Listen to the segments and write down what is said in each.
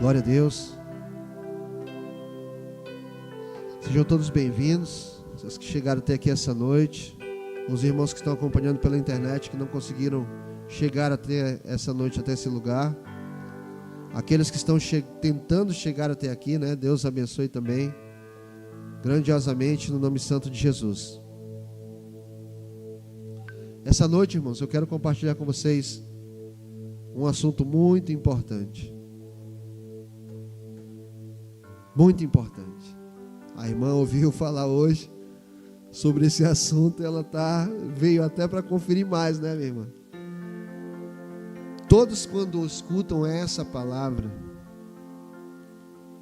Glória a Deus. Sejam todos bem-vindos, vocês que chegaram até aqui essa noite, os irmãos que estão acompanhando pela internet, que não conseguiram chegar até essa noite, até esse lugar, aqueles que estão tentando chegar até aqui, né? Deus abençoe também, grandiosamente, no nome santo de Jesus. Essa noite, irmãos, eu quero compartilhar com vocês um assunto muito importante. Muito importante. A irmã ouviu falar hoje sobre esse assunto, ela veio até para conferir mais, né, minha irmã? Todos, quando escutam essa palavra,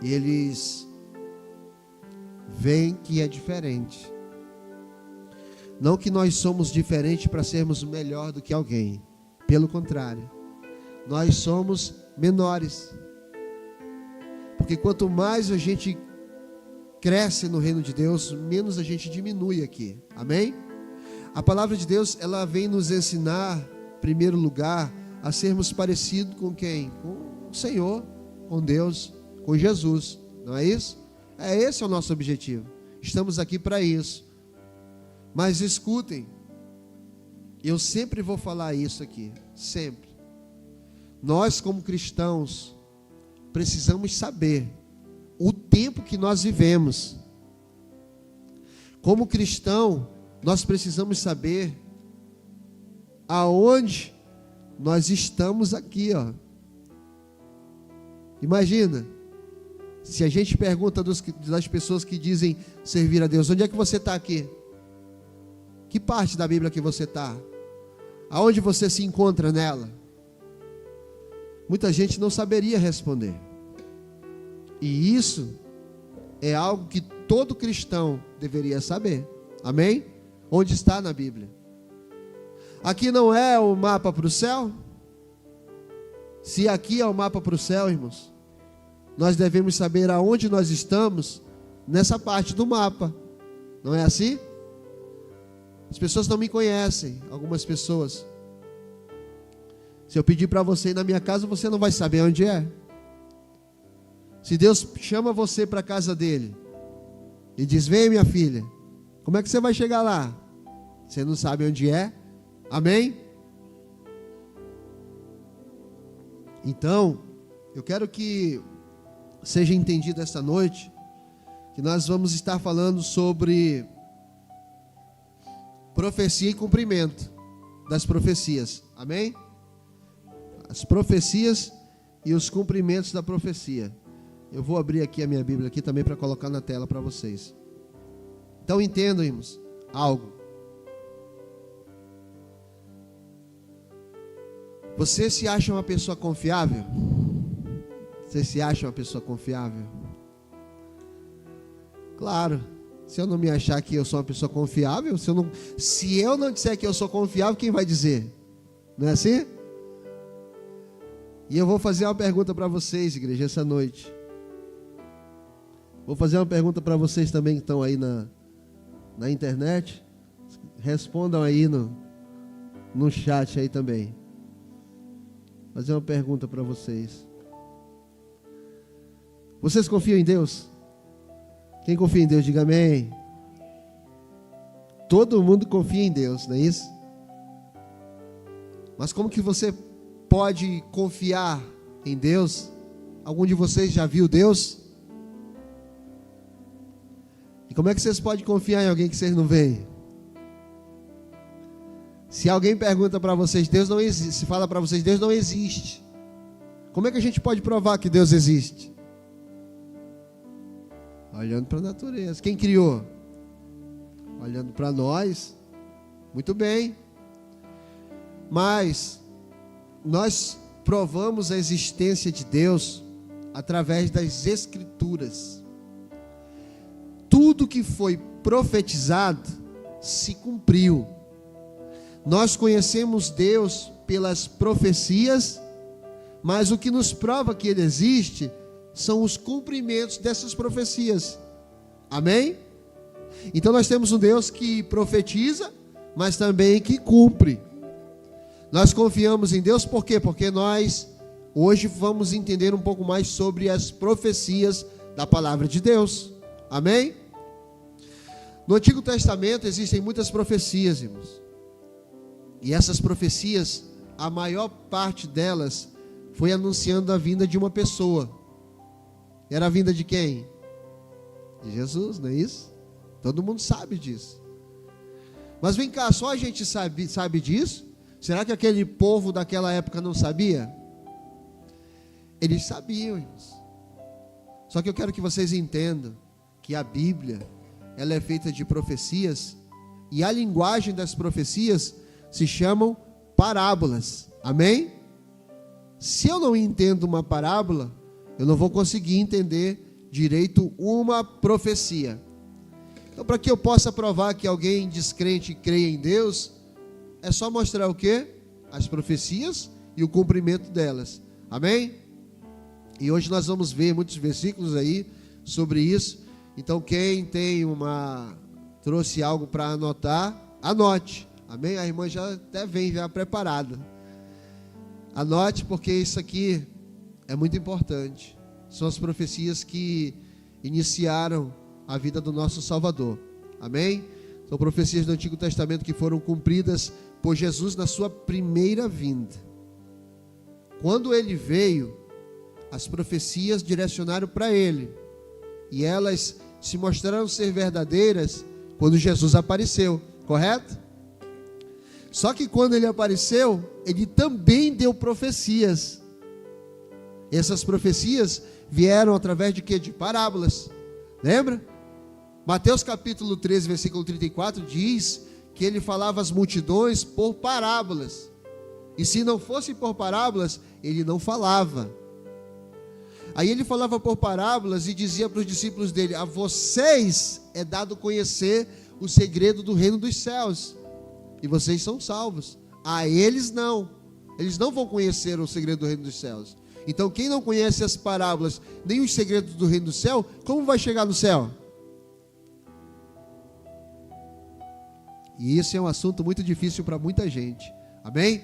eles veem que é diferente. Não que nós somos diferentes para sermos melhor do que alguém. Pelo contrário, nós somos menores. Porque quanto mais a gente cresce no reino de Deus, menos a gente diminui aqui. Amém? A palavra de Deus, ela vem nos ensinar, em primeiro lugar, a sermos parecidos com quem? Com o Senhor, com Deus, com Jesus. Não é isso? Esse é o nosso objetivo. Estamos aqui para isso. Mas escutem, eu sempre vou falar isso aqui, sempre. Nós, como cristãos, precisamos saber o tempo que nós vivemos. Como cristão, nós precisamos saber aonde nós estamos aqui, ó. Imagina, se a gente pergunta das pessoas que dizem servir a Deus, onde é que você está aqui? Que parte da Bíblia que você está? Aonde você se encontra nela? Muita gente não saberia responder. E isso é algo que todo cristão deveria saber. Amém? Onde está na Bíblia? Aqui não é o mapa para o céu? Se aqui é o mapa para o céu, irmãos, nós devemos saber aonde nós estamos nessa parte do mapa. Não é assim? As pessoas não me conhecem, algumas pessoas. Se eu pedir para você ir na minha casa, você não vai saber onde é. Se Deus chama você para a casa dele e diz, vem minha filha, como é que você vai chegar lá? Você não sabe onde é? Amém? Então, eu quero que seja entendido esta noite, que nós vamos estar falando sobre profecia e cumprimento das profecias. Amém? As profecias e os cumprimentos da profecia. Eu vou abrir aqui a minha Bíblia aqui também para colocar na tela para vocês. Então entendam, irmãos, algo. Você se acha uma pessoa confiável? Você se acha uma pessoa confiável? Claro. Se eu não me achar que eu sou uma pessoa confiável, se eu não disser que eu sou confiável, quem vai dizer? Não é assim? E eu vou fazer uma pergunta para vocês, igreja, essa noite. Vou fazer uma pergunta para vocês também que estão aí na internet. Respondam aí no chat aí também. Vou fazer uma pergunta para vocês. Vocês confiam em Deus? Quem confia em Deus, diga amém. Todo mundo confia em Deus, não é isso? Mas como que você pode confiar em Deus? Algum de vocês já viu Deus? E como é que vocês podem confiar em alguém que vocês não veem? Se alguém pergunta para vocês, Deus não existe, se fala para vocês, Deus não existe, como é que a gente pode provar que Deus existe? Olhando para a natureza. Quem criou? Olhando para nós. Muito bem. Mas nós provamos a existência de Deus através das Escrituras. Tudo que foi profetizado se cumpriu. Nós conhecemos Deus pelas profecias, mas o que nos prova que Ele existe são os cumprimentos dessas profecias. Amém? Então nós temos um Deus que profetiza, mas também que cumpre. Nós confiamos em Deus por quê? Porque nós hoje vamos entender um pouco mais sobre as profecias da palavra de Deus. Amém? No Antigo Testamento existem muitas profecias, irmãos. E essas profecias, a maior parte delas foi anunciando a vinda de uma pessoa. Era a vinda de quem? De Jesus, não é isso? Todo mundo sabe disso. Mas vem cá, só a gente sabe disso? Será que aquele povo daquela época não sabia? Eles sabiam, irmãos. Só que eu quero que vocês entendam que a Bíblia, ela é feita de profecias, e a linguagem das profecias se chamam parábolas. Amém? Se eu não entendo uma parábola, eu não vou conseguir entender direito uma profecia. Então, para que eu possa provar que alguém descrente creia em Deus, é só mostrar o quê? As profecias e o cumprimento delas. Amém? E hoje nós vamos ver muitos versículos aí sobre isso. Então, quem trouxe algo para anotar, anote. Amém? A irmã já até vem já preparada. Anote, porque isso aqui é muito importante. São as profecias que iniciaram a vida do nosso Salvador. Amém? São profecias do Antigo Testamento que foram cumpridas por Jesus na sua primeira vinda. Quando ele veio, as profecias direcionaram para ele. E elas se mostraram ser verdadeiras quando Jesus apareceu. Correto? Só que quando ele apareceu, ele também deu profecias. Essas profecias vieram através de quê? De parábolas. Lembra? Mateus capítulo 13, versículo 34 diz que ele falava às multidões por parábolas. E se não fosse por parábolas, ele não falava. Aí ele falava por parábolas e dizia para os discípulos dele: a vocês é dado conhecer o segredo do reino dos céus, e vocês são salvos. A eles não. Eles não vão conhecer o segredo do reino dos céus. Então quem não conhece as parábolas, nem os segredos do reino do céu, como vai chegar no céu? E isso é um assunto muito difícil para muita gente. Amém?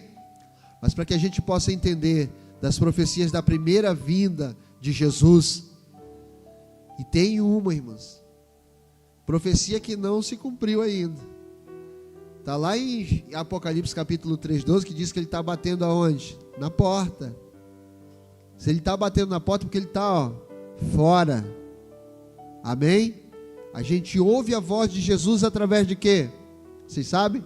Mas para que a gente possa entender das profecias da primeira vinda de Jesus, e tem uma, irmãos, profecia que não se cumpriu ainda. Está lá em Apocalipse capítulo 3:12, que diz que ele está batendo aonde? Na porta. Se ele está batendo na porta, porque ele está fora. Amém? A gente ouve a voz de Jesus através de quê? Vocês sabem?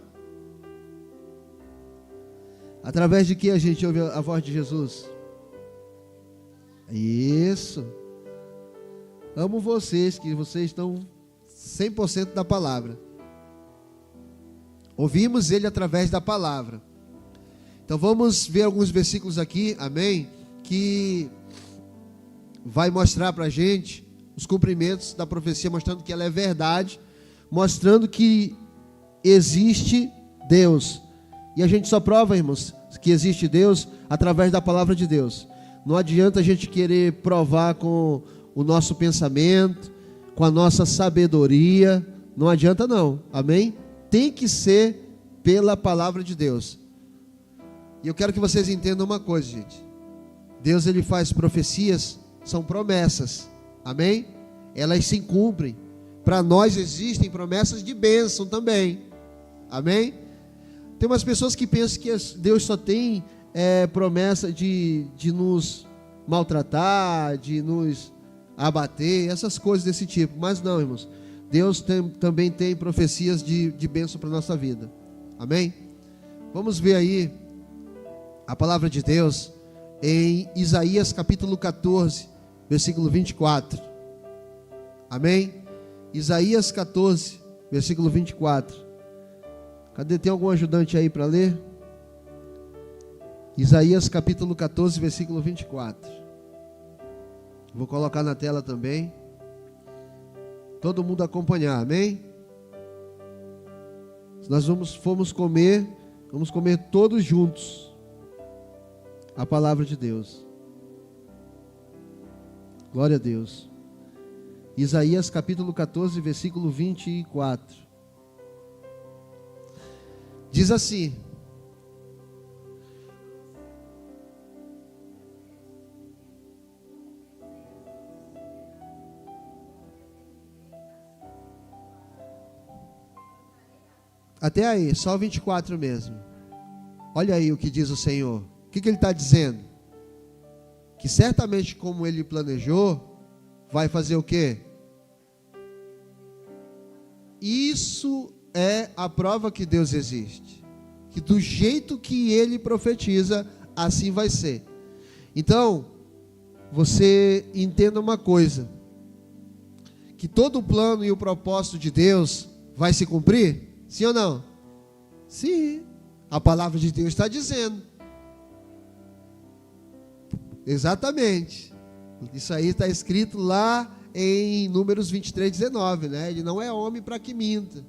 Através de que a gente ouve a voz de Jesus? Isso. Amo vocês, que vocês estão 100% da palavra. Ouvimos ele através da palavra. Então vamos ver alguns versículos aqui, amém? Que vai mostrar para a gente os cumprimentos da profecia, mostrando que ela é verdade, mostrando que existe Deus. E a gente só prova, irmãos, que existe Deus através da palavra de Deus. Não adianta a gente querer provar com o nosso pensamento, com a nossa sabedoria. Não adianta não, amém? Tem que ser pela palavra de Deus. E eu quero que vocês entendam uma coisa, gente. Deus, ele faz profecias, são promessas, amém? Elas se cumprem. Para nós existem promessas de bênção também, amém? Tem umas pessoas que pensam que Deus só tem promessa de nos maltratar, de nos abater, essas coisas desse tipo. Mas não, irmãos, Deus também tem profecias de bênção para a nossa vida, amém? Vamos ver aí a palavra de Deus em Isaías capítulo 14, versículo 24, amém? Isaías 14, versículo 24. Cadê? Tem algum ajudante aí para ler? Isaías capítulo 14, versículo 24. Vou colocar na tela também. Todo mundo acompanhar, amém? Se nós vamos comer todos juntos a palavra de Deus. Glória a Deus. Isaías capítulo 14, versículo 24. Diz assim: Até aí, só o 24 mesmo. Olha aí o que diz o Senhor. O que ele está dizendo? Que certamente como ele planejou, vai fazer o quê? Isso é a prova que Deus existe. Que do jeito que ele profetiza, assim vai ser. Então, você entenda uma coisa. Que todo o plano e o propósito de Deus vai se cumprir? Sim ou não? Sim. A palavra de Deus está dizendo. Exatamente. Isso aí está escrito lá em Números 23, 19, né? Ele não é homem para que minta.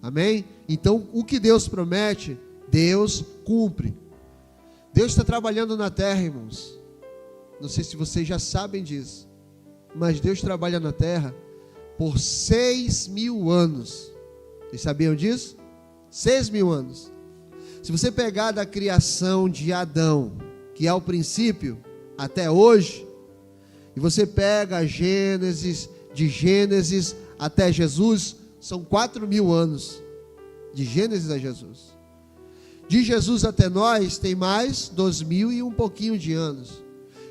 Amém? Então, o que Deus promete, Deus cumpre. Deus está trabalhando na terra, irmãos. Não sei se vocês já sabem disso, mas Deus trabalha na terra por 6.000 anos. Vocês sabiam disso? 6.000 anos. Se você pegar da criação de Adão, que é o princípio, até hoje, e você pega Gênesis, de Gênesis até Jesus, são 4.000 anos, de Gênesis a Jesus. De Jesus até nós, tem mais 2.000 e um pouquinho de anos.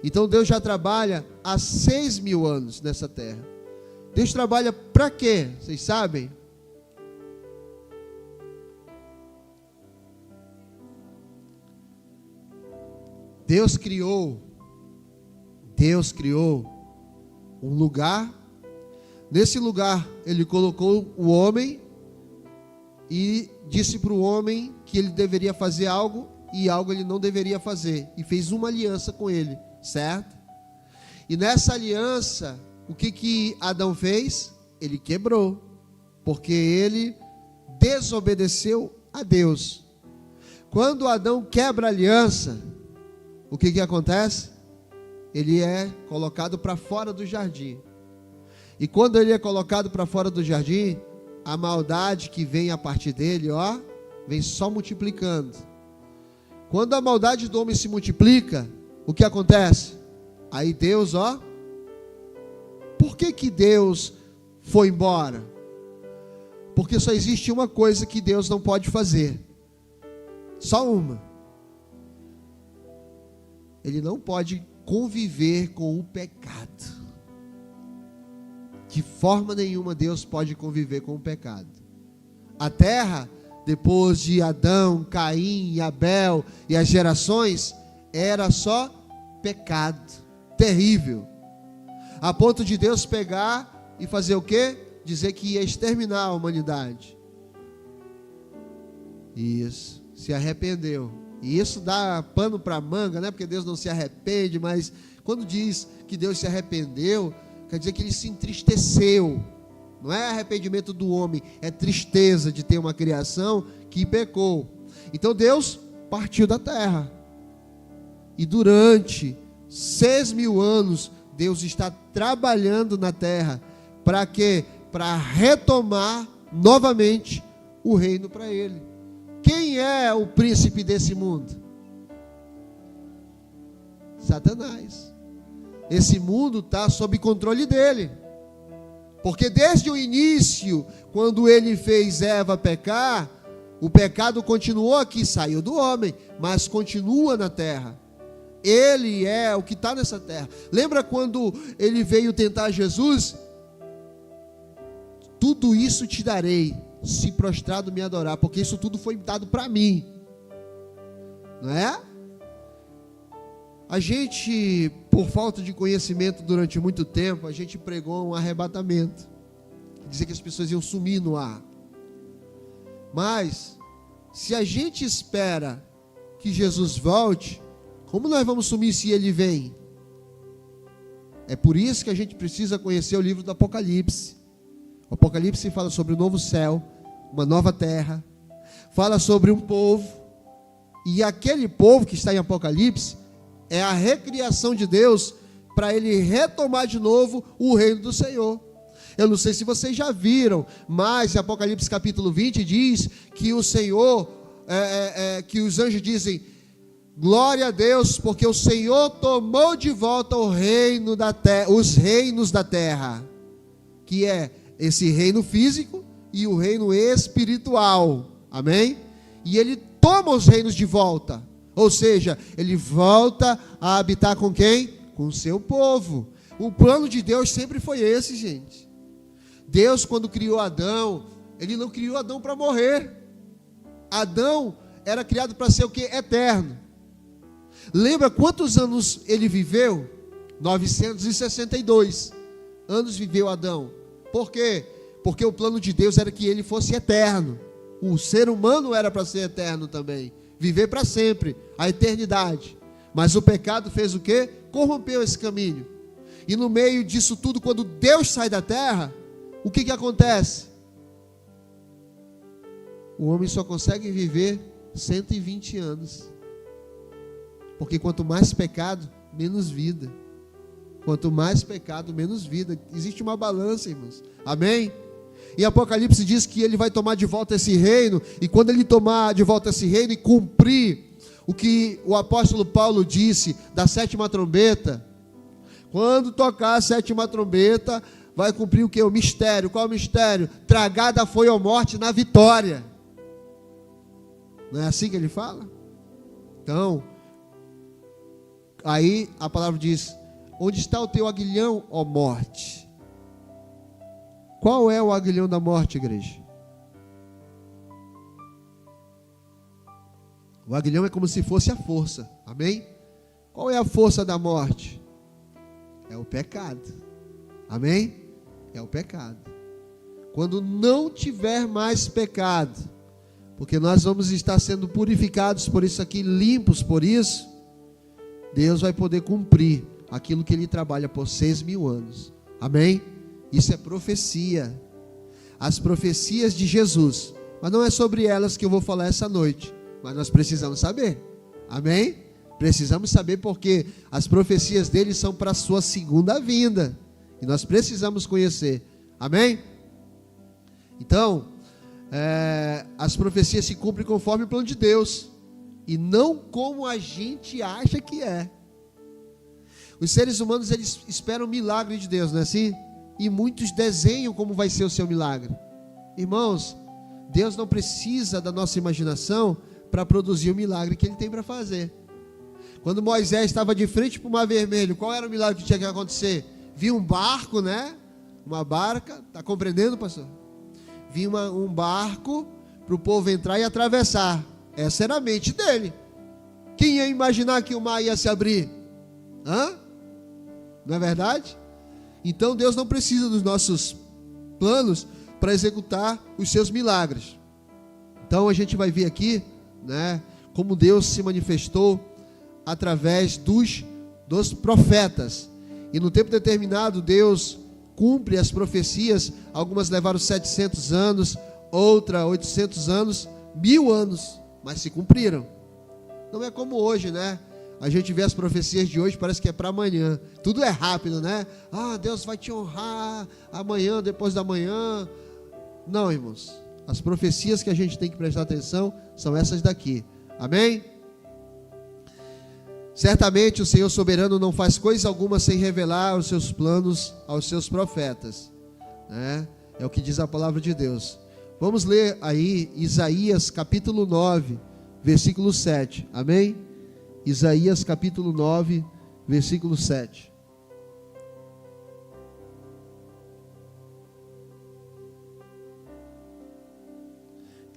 Então Deus já trabalha há 6.000 anos nessa terra. Deus trabalha para quê? Vocês sabem? Deus criou um lugar. Nesse lugar ele colocou o homem e disse para o homem que ele deveria fazer algo e algo ele não deveria fazer, e fez uma aliança com ele, certo? E nessa aliança, o que Adão fez? Ele quebrou, porque ele desobedeceu a Deus. Quando Adão quebra a aliança, o que acontece? Ele é colocado para fora do jardim. E quando ele é colocado para fora do jardim, a maldade que vem a partir dele, vem só multiplicando. Quando a maldade do homem se multiplica, o que acontece? Aí Deus, por que Deus foi embora? Porque só existe uma coisa que Deus não pode fazer. Só uma. Ele não pode conviver com o pecado. De forma nenhuma Deus pode conviver com o pecado. A terra, depois de Adão, Caim e Abel e as gerações, era só pecado, terrível. A ponto de Deus pegar e fazer o quê? Dizer que ia exterminar a humanidade. Isso, se arrependeu. E isso dá pano para manga, né? Porque Deus não se arrepende, mas quando diz que Deus se arrependeu, quer dizer que ele se entristeceu. Não é arrependimento do homem, é tristeza de ter uma criação que pecou. Então Deus partiu da terra. E durante 6.000 anos, Deus está trabalhando na terra. Para quê? Para retomar novamente o reino para ele. Quem é o príncipe desse mundo? Satanás. Esse mundo está sob controle dele. Porque desde o início, quando ele fez Eva pecar, o pecado continuou aqui, saiu do homem, mas continua na terra. Ele é o que está nessa terra. Lembra quando ele veio tentar Jesus? Tudo isso te darei, se prostrado me adorar, porque isso tudo foi dado para mim. Não é? A gente, por falta de conhecimento durante muito tempo, a gente pregou um arrebatamento. Dizia que as pessoas iam sumir no ar. Mas, se a gente espera que Jesus volte, como nós vamos sumir se ele vem? É por isso que a gente precisa conhecer o livro do Apocalipse. O Apocalipse fala sobre um novo céu, uma nova terra. Fala sobre um povo. E aquele povo que está em Apocalipse é a recriação de Deus para ele retomar de novo o reino do Senhor. Eu não sei se vocês já viram, mas em Apocalipse capítulo 20 diz que o Senhor, que os anjos dizem: glória a Deus, porque o Senhor tomou de volta o reino da terra, os reinos da terra, que é esse reino físico e o reino espiritual. Amém? E ele toma os reinos de volta. Ou seja, ele volta a habitar com quem? Com o seu povo. O plano de Deus sempre foi esse, gente. Deus, quando criou Adão, ele não criou Adão para morrer. Adão era criado para ser o quê? Eterno. Lembra quantos anos ele viveu? 962 anos viveu Adão. Por quê? Porque o plano de Deus era que ele fosse eterno. O ser humano era para ser eterno também, viver para sempre, a eternidade. Mas o pecado fez o quê? Corrompeu esse caminho. E no meio disso tudo, quando Deus sai da terra, o que acontece? O homem só consegue viver 120 anos. Porque quanto mais pecado, menos vida. Quanto mais pecado, menos vida. Existe uma balança, irmãos. Amém? E Apocalipse diz que ele vai tomar de volta esse reino. E quando ele tomar de volta esse reino e cumprir o que o apóstolo Paulo disse da 7ª trombeta, quando tocar a 7ª trombeta, vai cumprir o que? O mistério. Qual é o mistério? Tragada foi a morte na vitória. Não é assim que ele fala? Então, aí a palavra diz: onde está o teu aguilhão, ó morte? Qual é o aguilhão da morte, igreja? O aguilhão é como se fosse a força, amém? Qual é a força da morte? É o pecado, amém? É o pecado. Quando não tiver mais pecado, porque nós vamos estar sendo purificados por isso aqui, limpos por isso, Deus vai poder cumprir aquilo que Ele trabalha por 6.000 anos, amém? Isso é profecia. As profecias de Jesus. Mas não é sobre elas que eu vou falar essa noite. Mas nós precisamos saber. Amém? Precisamos saber porque as profecias dele são para a sua segunda vinda. E nós precisamos conhecer. Amém? Então, as profecias se cumprem conforme o plano de Deus. E não como a gente acha que é. Os seres humanos, eles esperam o milagre de Deus, não é assim? E muitos desenham como vai ser o seu milagre. Irmãos, Deus não precisa da nossa imaginação para produzir o milagre que Ele tem para fazer. Quando Moisés estava de frente para o Mar Vermelho, qual era o milagre que tinha que acontecer? Vinha um barco, né? Uma barca, está compreendendo, pastor? Vinha um barco para o povo entrar e atravessar. Essa era a mente dele. Quem ia imaginar que o mar ia se abrir? Não é verdade? Então Deus não precisa dos nossos planos para executar os seus milagres. Então a gente vai ver aqui, né, como Deus se manifestou através dos profetas. E no tempo determinado Deus cumpre as profecias. Algumas levaram 700 anos, outra 800 anos, 1000 anos, mas se cumpriram. Não é como hoje, né? A gente vê as profecias de hoje, parece que é para amanhã. Tudo é rápido, né? Deus vai te honrar amanhã, depois da manhã. Não, irmãos. As profecias que a gente tem que prestar atenção são essas daqui. Amém? Certamente o Senhor soberano não faz coisa alguma sem revelar os seus planos aos seus profetas, né? É o que diz a palavra de Deus. Vamos ler aí Isaías capítulo 9, versículo 7. Amém? Isaías capítulo 9, versículo 7.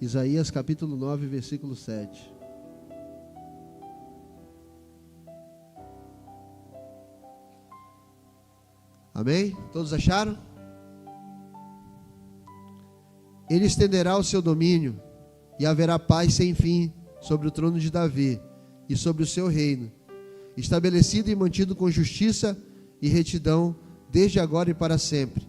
Isaías capítulo 9, versículo 7. Amém? Todos acharam? Ele estenderá o seu domínio e haverá paz sem fim sobre o trono de Davi e sobre o seu reino, estabelecido e mantido com justiça e retidão desde agora e para sempre.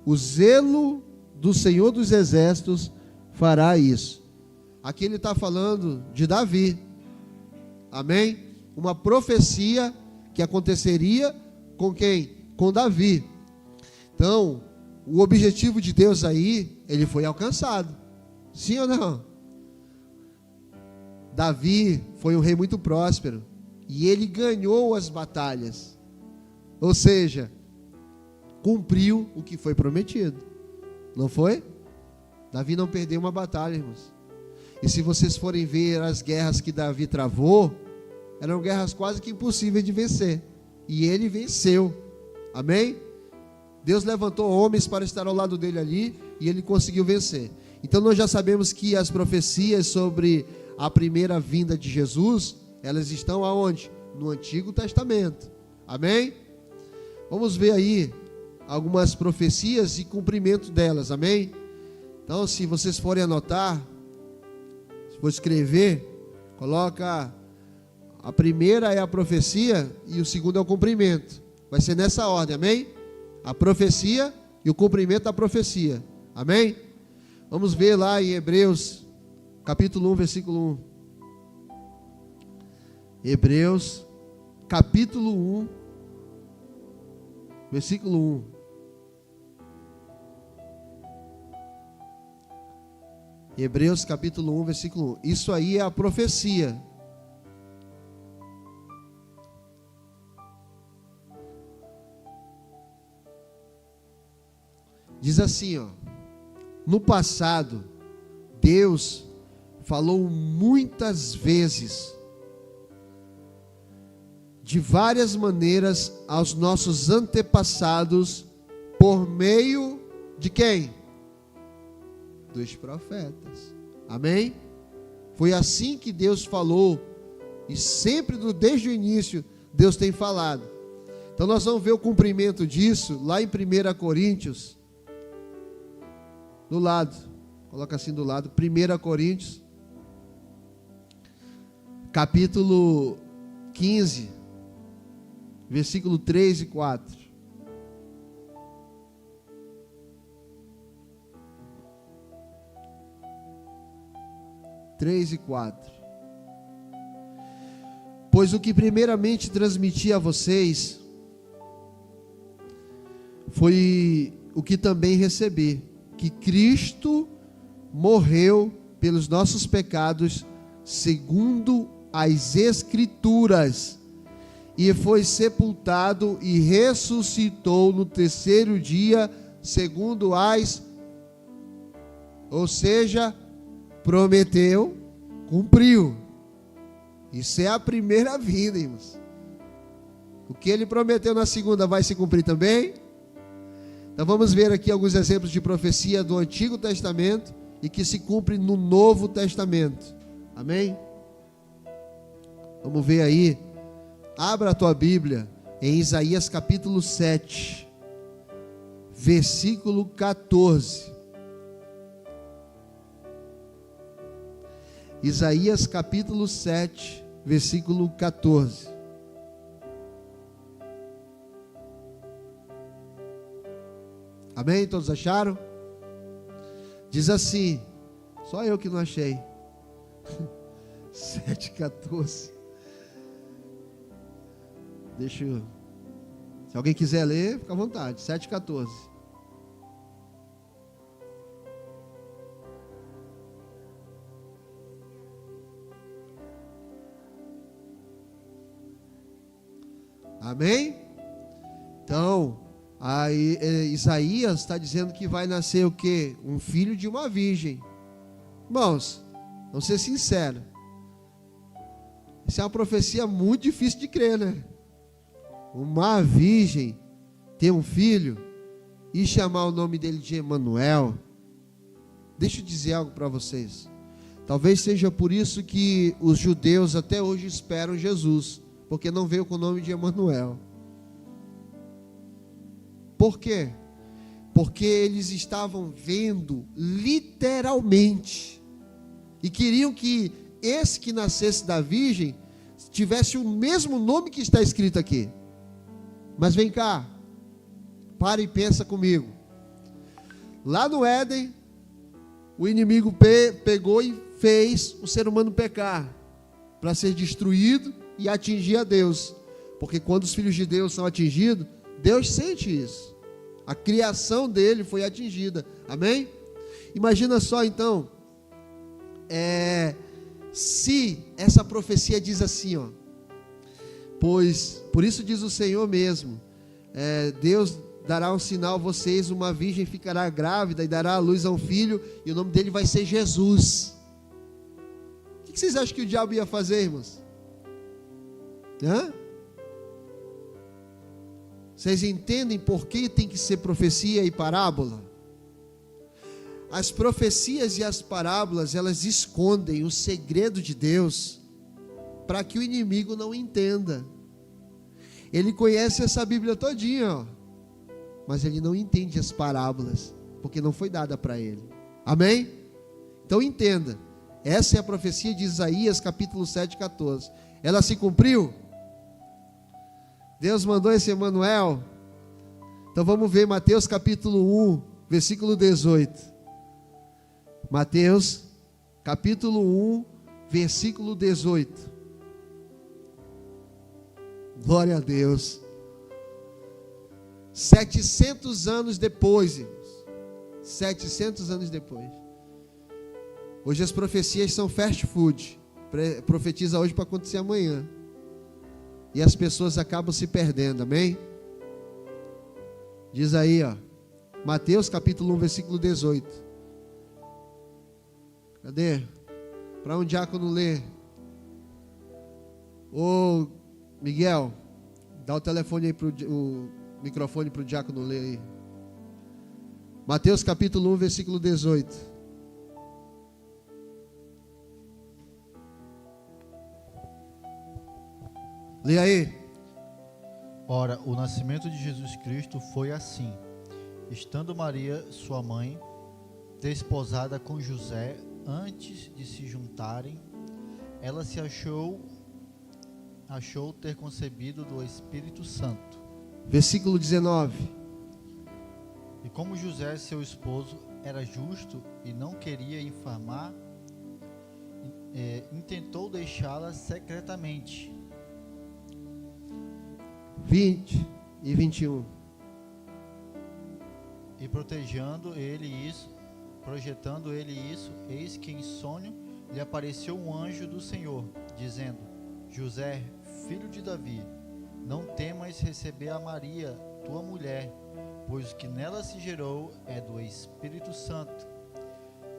O zelo do Senhor dos Exércitos fará isso. Aqui ele está falando de Davi. Amém? Uma profecia que aconteceria com quem? Com Davi. Então, o objetivo de Deus aí, ele foi alcançado. Sim ou não? Davi foi um rei muito próspero e ele ganhou as batalhas. Ou seja, cumpriu o que foi prometido. Não foi? Davi não perdeu uma batalha, irmãos. E se vocês forem ver as guerras que Davi travou, eram guerras quase que impossíveis de vencer. E ele venceu. Amém? Deus levantou homens para estar ao lado dele ali e ele conseguiu vencer. Então nós já sabemos que as profecias sobre a primeira vinda de Jesus, elas estão aonde? No Antigo Testamento. Amém? Vamos ver aí algumas profecias e cumprimento delas. Amém? Então, se vocês forem anotar, se for escrever, coloca a primeira é a profecia e o segundo é o cumprimento. Vai ser nessa ordem, amém? A profecia e o cumprimento da profecia. Amém? Vamos ver lá em Hebreus, capítulo 1, versículo 1. Hebreus, capítulo 1, versículo 1. Hebreus, capítulo 1, versículo 1. Isso aí é a profecia. Diz assim, ó: no passado, Deus falou muitas vezes, de várias maneiras, aos nossos antepassados, por meio de quem? Dos profetas. Amém? Foi assim que Deus falou, e sempre, desde o início, Deus tem falado. Então nós vamos ver o cumprimento disso, lá em 1 Coríntios, do lado, coloca assim do lado, 1 Coríntios, capítulo 15, versículo 3 e 4. Pois o que primeiramente transmiti a vocês foi o que também recebi, que Cristo morreu pelos nossos pecados, segundo as Escrituras, e foi sepultado e ressuscitou no terceiro dia, segundo ou seja, prometeu, cumpriu. Isso é a primeira vinda, irmãos. O que ele prometeu na segunda vai se cumprir também? Então vamos ver aqui alguns exemplos de profecia do Antigo Testamento e que se cumpre no Novo Testamento. Amém? Vamos ver aí. Abra a tua Bíblia em Isaías capítulo 7, versículo 14. Isaías capítulo 7, versículo 14. Amém? Todos acharam? Diz assim, só eu que não achei. 7,14. Deixa eu... Se alguém quiser ler, fica à vontade. 7,14. Amém? Então, aí, Isaías está dizendo que vai nascer o quê? Um filho de uma virgem. Irmãos, vamos ser sinceros. Isso é uma profecia muito difícil de crer, né? Uma virgem ter um filho e chamar o nome dele de Emanuel. Deixa eu dizer algo para vocês. Talvez seja por isso que os judeus até hoje esperam Jesus, porque não veio com o nome de Emanuel. Por quê? Porque eles estavam vendo literalmente e queriam que esse que nascesse da virgem tivesse o mesmo nome que está escrito aqui. Mas vem cá, para e pensa comigo. Lá no Éden, o inimigo pegou e fez o ser humano pecar para ser destruído e atingir a Deus. Porque quando os filhos de Deus são atingidos, Deus sente isso. A criação dele foi atingida. Amém? Imagina só então, se essa profecia diz assim, ó, pois, por isso diz o Senhor mesmo, Deus dará um sinal a vocês, uma virgem ficará grávida e dará à luz a um filho, e o nome dele vai ser Jesus. O que vocês acham que o diabo ia fazer, irmãos? Vocês entendem por que tem que ser profecia e parábola? As profecias e as parábolas, elas escondem o segredo de Deus, para que o inimigo não entenda. Ele conhece essa Bíblia todinha, mas ele não entende as parábolas, porque não foi dada para ele. Amém? Então entenda, essa é a profecia de Isaías capítulo 7:14. Ela se cumpriu? Deus mandou esse Emanuel? Então vamos ver Mateus capítulo 1, versículo 18. Mateus capítulo 1, versículo 18. Glória a Deus. 700 anos depois, irmãos. 700 anos depois. Hoje as profecias são fast food. Profetiza hoje para acontecer amanhã. E as pessoas acabam se perdendo, amém? Diz aí, Mateus capítulo 1, versículo 18. Cadê? Para um diácono ler. Ô Miguel, dá o telefone aí o microfone para o diácono ler aí. Mateus capítulo 1, versículo 18. Lê aí. Ora, o nascimento de Jesus Cristo foi assim. Estando Maria, sua mãe, desposada com José, antes de se juntarem, ela se achou ter concebido do Espírito Santo. Versículo 19. E como José, seu esposo, era justo e não queria infamar, intentou deixá-la secretamente. 20 e 21. E projetando ele isso, eis que em sonho lhe apareceu um anjo do Senhor, dizendo: José, filho de Davi, não temas receber a Maria, tua mulher, pois o que nela se gerou é do Espírito Santo.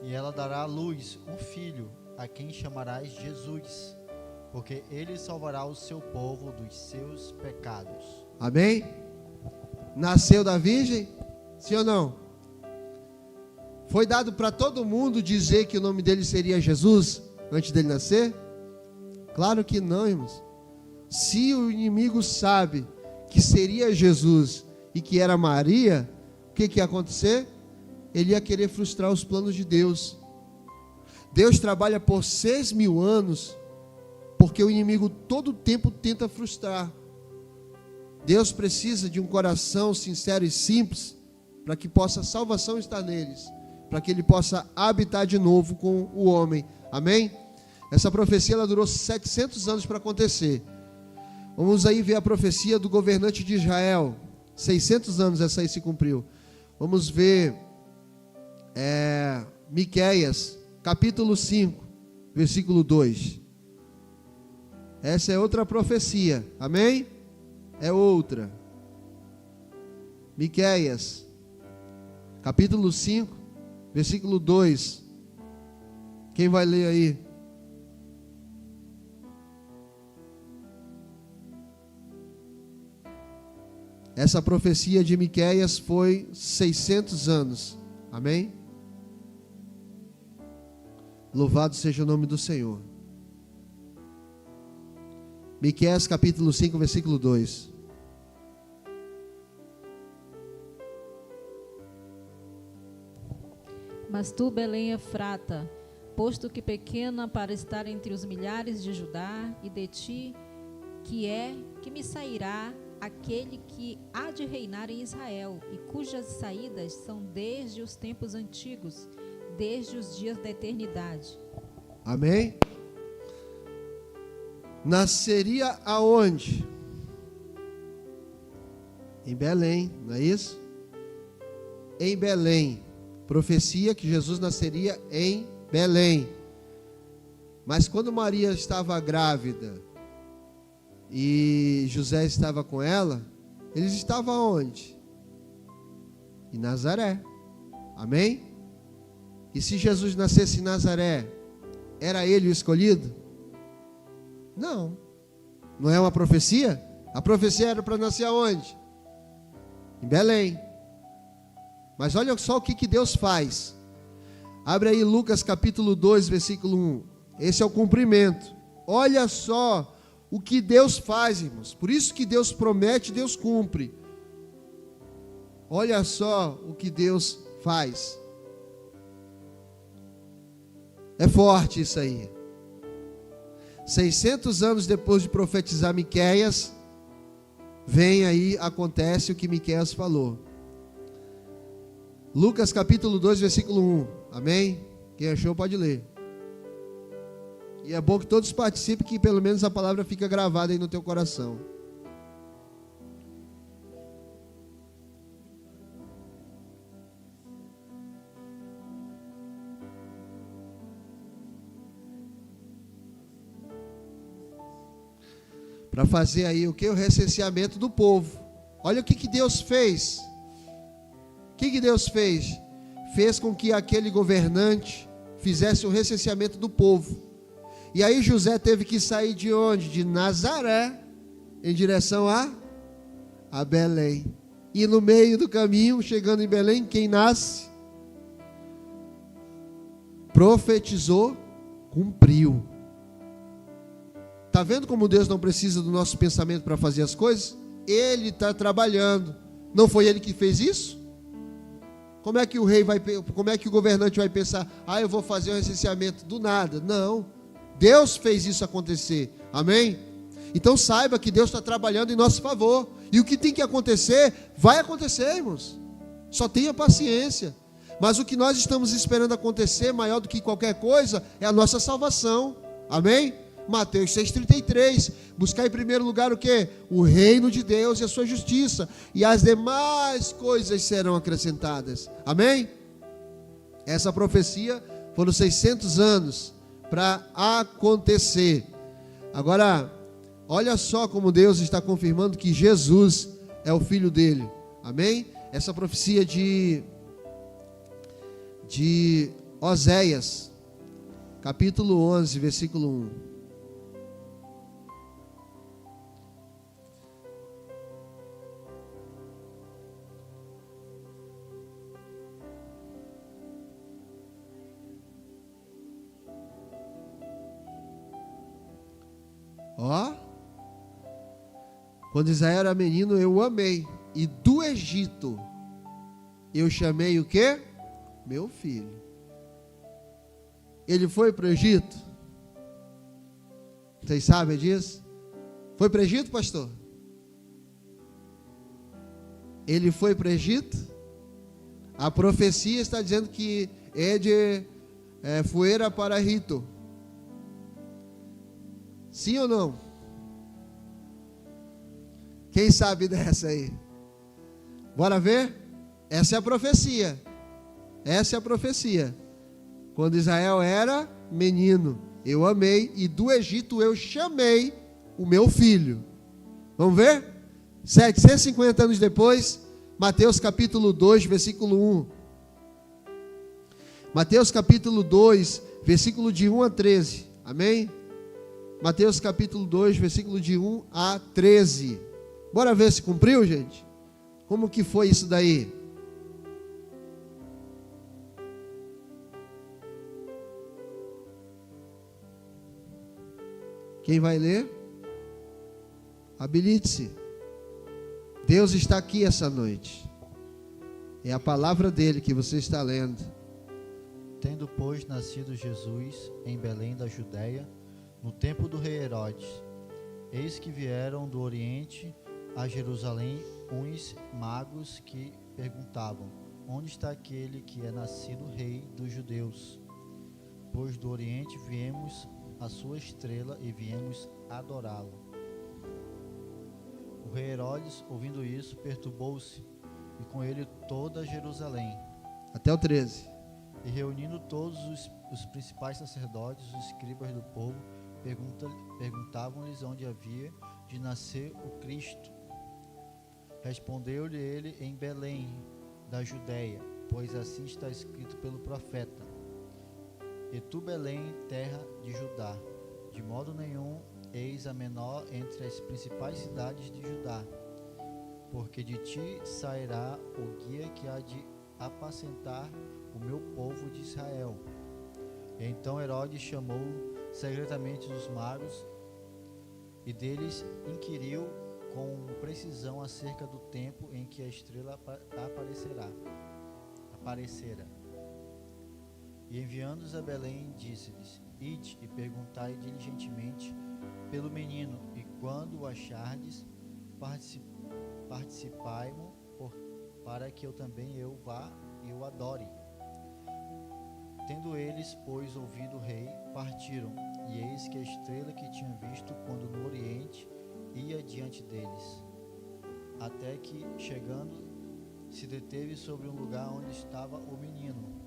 E ela dará à luz um filho, a quem chamarás Jesus, porque ele salvará o seu povo dos seus pecados. Amém? Nasceu da virgem? Sim ou não? Foi dado para todo mundo dizer que o nome dele seria Jesus antes dele nascer? Claro que não, irmãos. Se o inimigo sabe que seria Jesus e que era Maria, o que ia acontecer? Ele ia querer frustrar os planos de Deus. Deus trabalha por 6.000 anos, porque o inimigo todo o tempo tenta frustrar. Deus precisa de um coração sincero e simples, para que possa a salvação estar neles, para que ele possa habitar de novo com o homem. Amém? Essa profecia ela durou 700 anos para acontecer. Vamos aí ver a profecia do governante de Israel. 600 anos essa aí se cumpriu. Vamos ver Miqueias, capítulo 5, versículo 2. Essa é outra profecia. Amém? É outra. Miqueias, capítulo 5, versículo 2. Quem vai ler aí? Essa profecia de Miqueias foi 600 anos. Amém? Louvado seja o nome do Senhor. Miqueias capítulo 5, versículo 2. Mas tu, Belém Efrata, posto que pequena para estar entre os milhares de Judá, e de ti que me sairá aquele que há de reinar em Israel, e cujas saídas são desde os tempos antigos, desde os dias da eternidade. Amém? Nasceria aonde? Em Belém, não é isso? Em Belém. Profecia que Jesus nasceria em Belém. Mas quando Maria estava grávida e José estava com ela, eles estavam onde? Em Nazaré. Amém? E se Jesus nascesse em Nazaré, era ele o escolhido? Não. Não é uma profecia? A profecia era para nascer aonde? Em Belém. Mas olha só o que Deus faz. Abre aí Lucas capítulo 2, versículo 1. Esse é o cumprimento. Olha só o que Deus faz, irmãos. Por isso que Deus promete, Deus cumpre. Olha só o que Deus faz. É forte isso aí. 600 anos depois de profetizar Miqueias, vem aí, acontece o que Miqueias falou. Lucas capítulo 2, versículo 1. Amém? Quem achou pode ler. E é bom que todos participem, que pelo menos a palavra fica gravada aí no teu coração. Para fazer aí o que? O recenseamento do povo. Olha o que Deus fez. O que Deus fez? Fez com que aquele governante fizesse o recenseamento do povo. E aí José teve que sair de onde? De Nazaré, em direção a Belém. E no meio do caminho, chegando em Belém, quem nasce? Profetizou, cumpriu. Está vendo como Deus não precisa do nosso pensamento para fazer as coisas? Ele está trabalhando. Não foi ele que fez isso? Como é que o governante vai pensar, eu vou fazer o recenseamento do nada? Não. Deus fez isso acontecer. Amém? Então saiba que Deus está trabalhando em nosso favor. E o que tem que acontecer, vai acontecer, irmãos. Só tenha paciência. Mas o que nós estamos esperando acontecer, maior do que qualquer coisa, é a nossa salvação. Amém? Mateus 6,33, buscar em primeiro lugar o quê? O reino de Deus e a sua justiça, e as demais coisas serão acrescentadas. Amém? Essa profecia foram 600 anos para acontecer. Agora, olha só como Deus está confirmando que Jesus é o Filho dele. Amém? Essa profecia de Oséias, capítulo 11, versículo 1. Quando Israel era menino, eu o amei. E do Egito, eu chamei o quê? Meu filho. Ele foi para o Egito? Vocês sabem disso? Foi para o Egito, pastor? Ele foi para o Egito? A profecia está dizendo que Ede fuera para Rito. Sim ou não? Quem sabe dessa aí? Bora ver? Essa é a profecia. Essa é a profecia. Quando Israel era menino, eu amei, e do Egito eu chamei o meu filho. Vamos ver? 750 anos depois, Mateus capítulo 2, versículo 1. Mateus capítulo 2, versículo de 1 a 13. Amém? Mateus capítulo 2, versículo de 1 a 13. Bora ver se cumpriu, gente? Como que foi isso daí? Quem vai ler? Habilite-se. Deus está aqui essa noite. É a palavra dele que você está lendo. Tendo, pois, nascido Jesus em Belém da Judéia, no tempo do rei Herodes, eis que vieram do Oriente a Jerusalém uns magos que perguntavam: onde está aquele que é nascido rei dos judeus? Pois do Oriente viemos a sua estrela e viemos adorá-lo. O rei Herodes, ouvindo isso, perturbou-se, e com ele toda Jerusalém. Até o 13. E reunindo todos os principais sacerdotes, os escribas do povo, perguntavam-lhes onde havia de nascer o Cristo. Respondeu-lhe ele: em Belém, da Judéia, pois assim está escrito pelo profeta: E tu, Belém, terra de Judá, de modo nenhum eis a menor entre as principais cidades de Judá, porque de ti sairá o guia que há de apacentar o meu povo de Israel. E então Herodes chamou secretamente os magos e deles inquiriu com precisão acerca do tempo em que a estrela aparecera. E enviando-os a Belém, disse-lhes: Ide e perguntai diligentemente pelo menino, e quando o achardes, participai-mo, para que eu também vá e o adore. Tendo eles, pois, ouvido o rei, partiram, e eis que a estrela que tinham visto quando no oriente ia diante deles, até que, chegando, se deteve sobre um lugar onde estava o menino.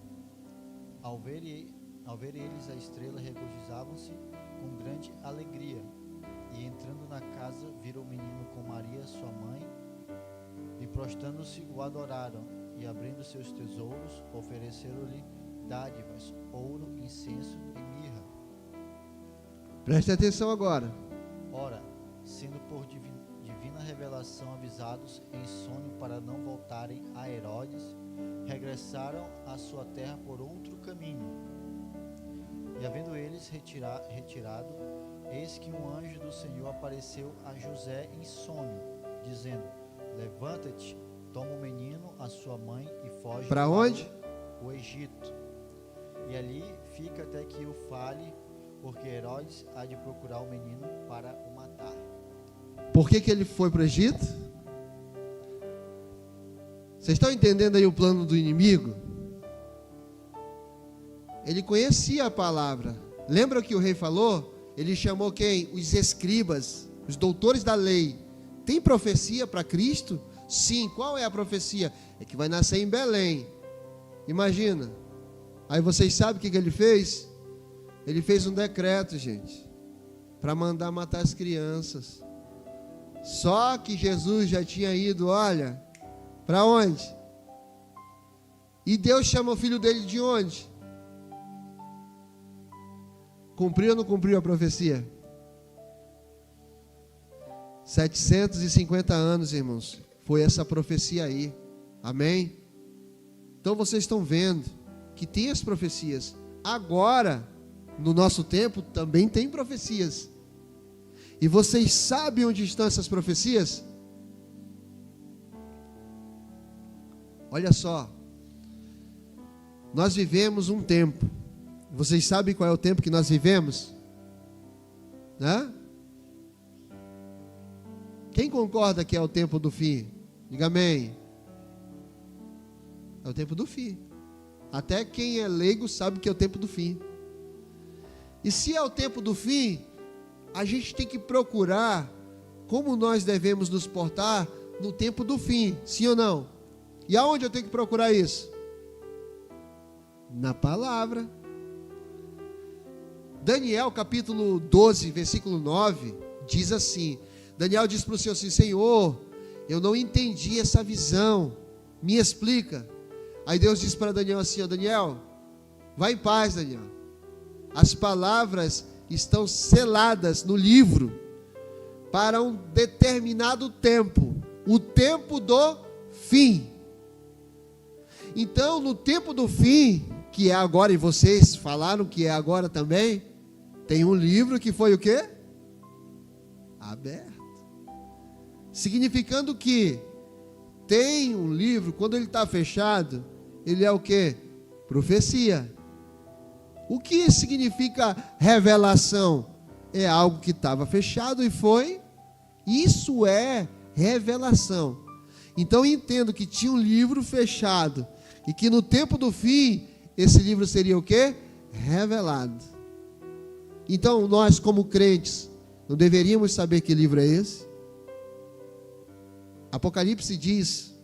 Ao ver eles a estrela, regozijavam-se com grande alegria, e entrando na casa, viram o menino com Maria, sua mãe, e prostrando-se o adoraram, e abrindo seus tesouros, ofereceram-lhe dádivas, ouro, incenso e mirra. Preste atenção agora. Ora, sendo por divina revelação avisados em sonho para não voltarem a Herodes, regressaram à sua terra por outro caminho. E havendo eles retirado, eis que um anjo do Senhor apareceu a José em sonho, dizendo: Levanta-te, toma o menino, a sua mãe, e foge para onde? O Egito. E ali fica até que o fale, porque Herodes há de procurar o menino para o matar. Por que ele foi para o Egito? Vocês estão entendendo aí o plano do inimigo? Ele conhecia a palavra. Lembra o que o rei falou? Ele chamou quem? Os escribas, os doutores da lei. Tem profecia para Cristo? Sim. Qual é a profecia? É que vai nascer em Belém. Imagina. Aí vocês sabem o que ele fez? Ele fez um decreto, gente, para mandar matar as crianças. Só que Jesus já tinha ido, olha, para onde? E Deus chama o filho dele de onde? Cumpriu ou não cumpriu a profecia? 750 anos, irmãos, foi essa profecia aí. Amém? Então vocês estão vendo que tem as profecias. Agora, no nosso tempo, também tem profecias. E vocês sabem onde estão essas profecias? Olha só. Nós vivemos um tempo. Vocês sabem qual é o tempo que nós vivemos? Né? Quem concorda que é o tempo do fim? Diga amém. É o tempo do fim. Até quem é leigo sabe que é o tempo do fim. E se é o tempo do fim, a gente tem que procurar como nós devemos nos portar no tempo do fim, sim ou não? E aonde eu tenho que procurar isso? Na palavra. Daniel capítulo 12, versículo 9, diz assim: Daniel diz para o Senhor assim: Senhor, eu não entendi essa visão, me explica. Aí Deus diz para Daniel assim: ó, Daniel, vai em paz, Daniel. As palavras estão seladas no livro para um determinado tempo, o tempo do fim. Então, no tempo do fim, que é agora, e vocês falaram que é agora também, tem um livro que foi o quê? Aberto. Significando que tem um livro, quando ele está fechado, ele é o quê? Profecia. O que significa revelação? É algo que estava fechado e foi. Isso é revelação. Então entendo que tinha um livro fechado e que no tempo do fim esse livro seria o quê? Revelado. Então nós, como crentes, não deveríamos saber que livro é esse? Apocalipse diz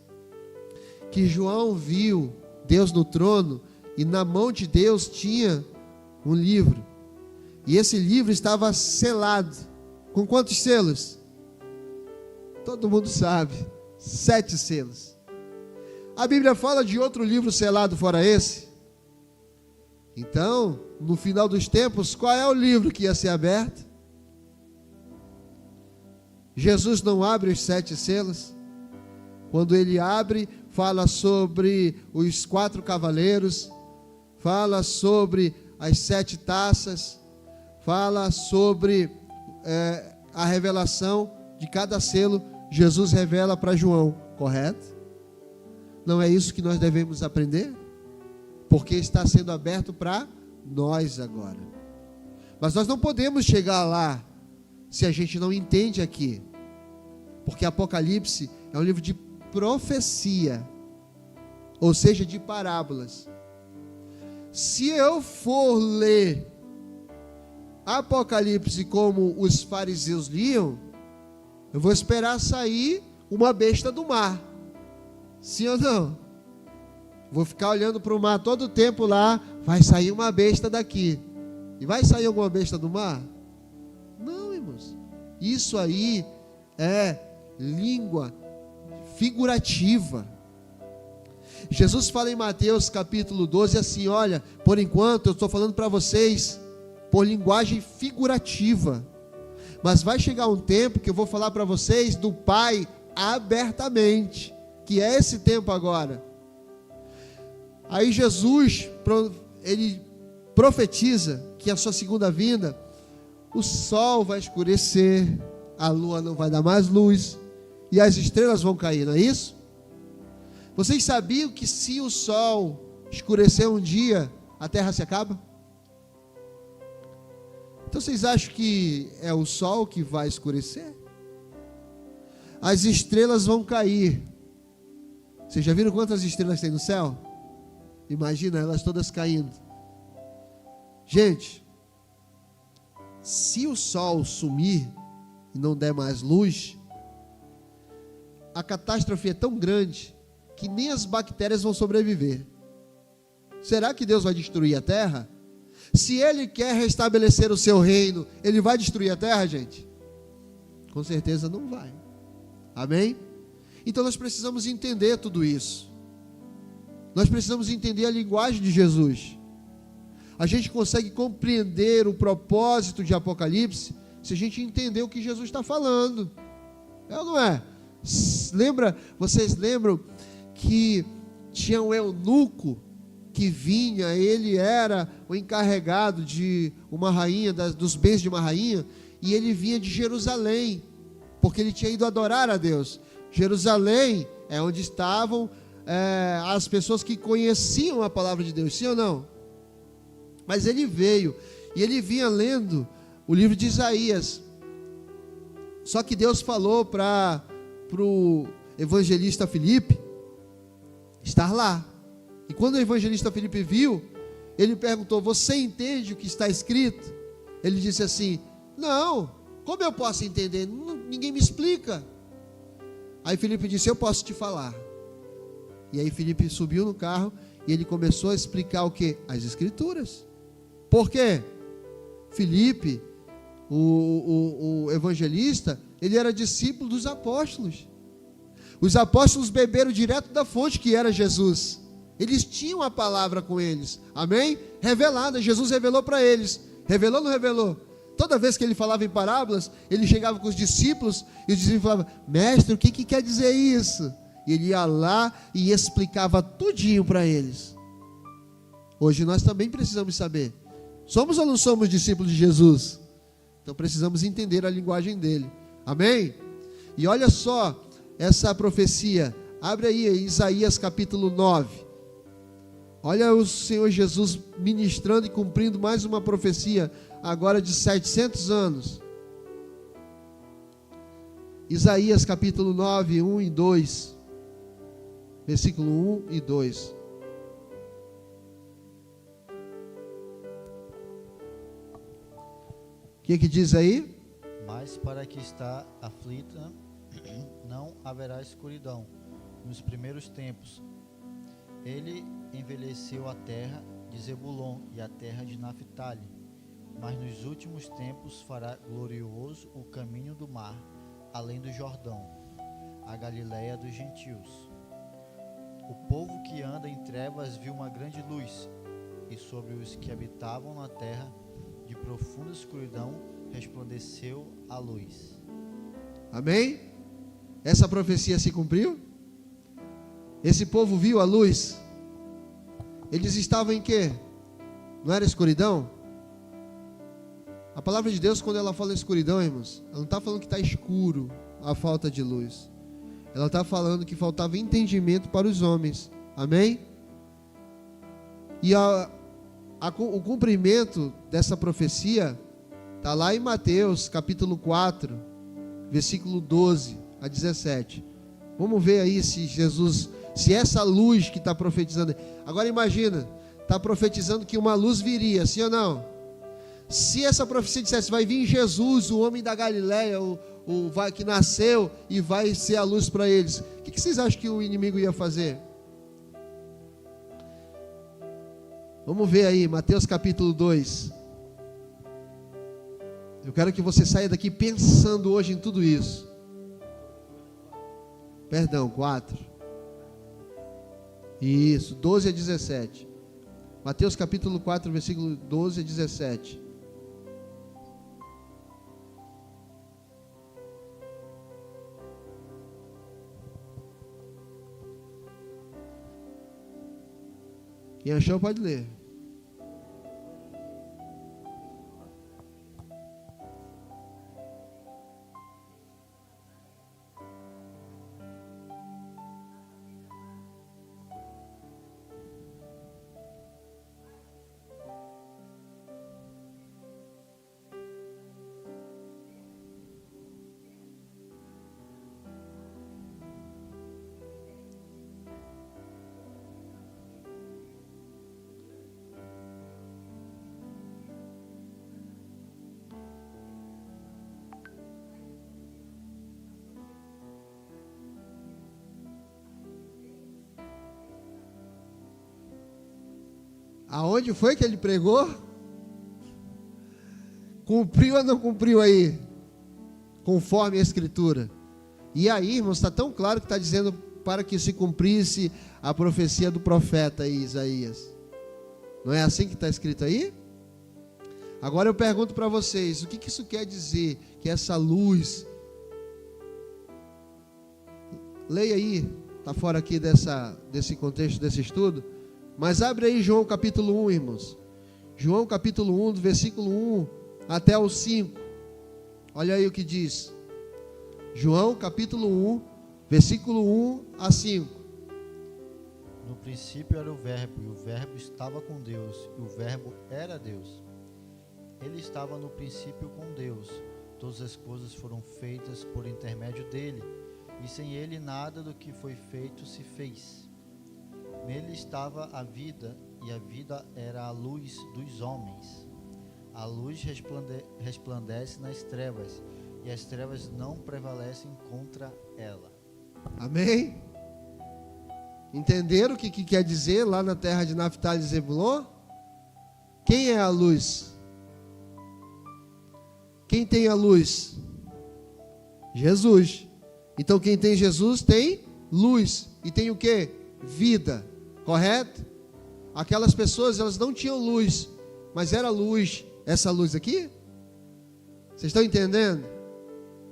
que João viu Deus no trono e na mão de Deus tinha um livro. E esse livro estava selado. Com quantos selos? Todo mundo sabe. 7 selos. A Bíblia fala de outro livro selado fora esse? Então, no final dos tempos, qual é o livro que ia ser aberto? Jesus não abre os 7 selos. Quando ele abre, fala sobre os 4 cavaleiros, fala sobre as 7 taças, fala sobre a revelação de cada selo. Jesus revela para João, correto? Não é isso que nós devemos aprender? Porque está sendo aberto para nós agora. Mas nós não podemos chegar lá se a gente não entende aqui. Porque Apocalipse é um livro de profecia, ou seja, de parábolas. Se eu for ler Apocalipse como os fariseus liam, eu vou esperar sair uma besta do mar. Sim ou não? Vou ficar olhando para o mar todo o tempo lá, vai sair uma besta daqui. E vai sair alguma besta do mar? Não, irmãos. Isso aí é língua figurativa. Jesus fala em Mateus capítulo 12 assim, olha, por enquanto eu estou falando para vocês por linguagem figurativa. Mas vai chegar um tempo que eu vou falar para vocês do Pai abertamente, que é esse tempo agora. Aí Jesus, ele profetiza que a sua segunda vinda, o sol vai escurecer, a lua não vai dar mais luz, e as estrelas vão cair, não é isso? Vocês sabiam que se o sol escurecer um dia, a terra se acaba? Então vocês acham que é o sol que vai escurecer? As estrelas vão cair. Vocês já viram quantas estrelas tem no céu? Imagina elas todas caindo. Gente, se o sol sumir e não der mais luz, a catástrofe é tão grande que nem as bactérias vão sobreviver. Será que Deus vai destruir a terra? Se Ele quer restabelecer o seu reino, Ele vai destruir a terra, gente? Com certeza não vai. Amém? Então nós precisamos entender tudo isso. Nós precisamos entender a linguagem de Jesus. A gente consegue compreender o propósito de Apocalipse se a gente entender o que Jesus está falando. É ou não é? Vocês lembram que tinha um eunuco que vinha, ele era o encarregado de uma rainha, dos bens de uma rainha, e ele vinha de Jerusalém, porque ele tinha ido adorar a Deus. Jerusalém é onde estavam as pessoas que conheciam a palavra de Deus, sim ou não? Mas ele veio, e ele vinha lendo o livro de Isaías. Só que Deus falou para o evangelista Filipe estar lá. E quando o evangelista Filipe viu, ele perguntou: você entende o que está escrito? Ele disse assim: não, como eu posso entender? Ninguém me explica. Aí Filipe disse: eu posso te falar. E aí Filipe subiu no carro e ele começou a explicar o que? As escrituras. Por quê? Filipe, o evangelista, ele era discípulo dos apóstolos. Os apóstolos beberam direto da fonte que era Jesus. Eles tinham a palavra com eles, amém? Revelada, Jesus revelou para eles. Revelou ou não revelou? Toda vez que ele falava em parábolas, ele chegava com os discípulos e os discípulos falavam: mestre, o que quer dizer isso? E ele ia lá e explicava tudinho para eles. Hoje nós também precisamos saber, somos ou não somos discípulos de Jesus? Então precisamos entender a linguagem dele, amém? E olha só essa profecia, abre aí Isaías capítulo 9. Olha o Senhor Jesus ministrando e cumprindo mais uma profecia, agora de 700 anos. Isaías capítulo 9, 1 e 2. Versículo 1 e 2. O que diz aí? Mas para que está aflita, não haverá escuridão nos primeiros tempos. Ele envelheceu a terra de Zebulon e a terra de Naphtali, mas nos últimos tempos fará glorioso o caminho do mar, além do Jordão, a Galileia dos gentios. O povo que anda em trevas viu uma grande luz, e sobre os que habitavam na terra de profunda escuridão resplandeceu a luz. Amém? Essa profecia se cumpriu? Esse povo viu a luz? Eles estavam em quê? Não era escuridão? A palavra de Deus, quando ela fala escuridão, irmãos, ela não está falando que está escuro a falta de luz. Ela está falando que faltava entendimento para os homens. Amém? E o cumprimento dessa profecia está lá em Mateus capítulo 4, versículo 12 a 17. Vamos ver aí se Jesus, se essa luz que está profetizando. Agora imagina, está profetizando que uma luz viria, sim ou não? Se essa profecia dissesse, vai vir Jesus, o homem da Galileia, que nasceu e vai ser a luz para eles, o que vocês acham que o inimigo ia fazer? Vamos ver aí, Mateus capítulo 2. Eu quero que você saia daqui pensando hoje em tudo isso. Perdão, 4. Isso, 12 a 17. Mateus capítulo 4, versículo 12 a 17. Quem achou pode ler. Aonde foi que ele pregou? Cumpriu ou não cumpriu aí? Conforme a Escritura. E aí, irmãos, está tão claro que está dizendo para que se cumprisse a profecia do profeta aí, Isaías. Não é assim que está escrito aí? Agora eu pergunto para vocês, o que isso quer dizer? Que essa luz... Leia aí, está fora aqui desse contexto, desse estudo. Mas abre aí João capítulo 1, irmãos. João capítulo 1, do versículo 1 até o 5. Olha aí o que diz. João capítulo 1, versículo 1 a 5. No princípio era o Verbo, e o Verbo estava com Deus, e o Verbo era Deus. Ele estava no princípio com Deus. Todas as coisas foram feitas por intermédio dele, e sem ele nada do que foi feito se fez. Nele estava a vida, e a vida era a luz dos homens. A luz resplandece nas trevas, e as trevas não prevalecem contra ela. Amém? Entenderam o que quer dizer lá na terra de Naftali e Zebulon? Quem é a luz? Quem tem a luz? Jesus. Então quem tem Jesus tem luz. E tem o quê? Vida. Correto? Aquelas pessoas, elas não tinham luz, mas era luz. Essa luz aqui? Vocês estão entendendo?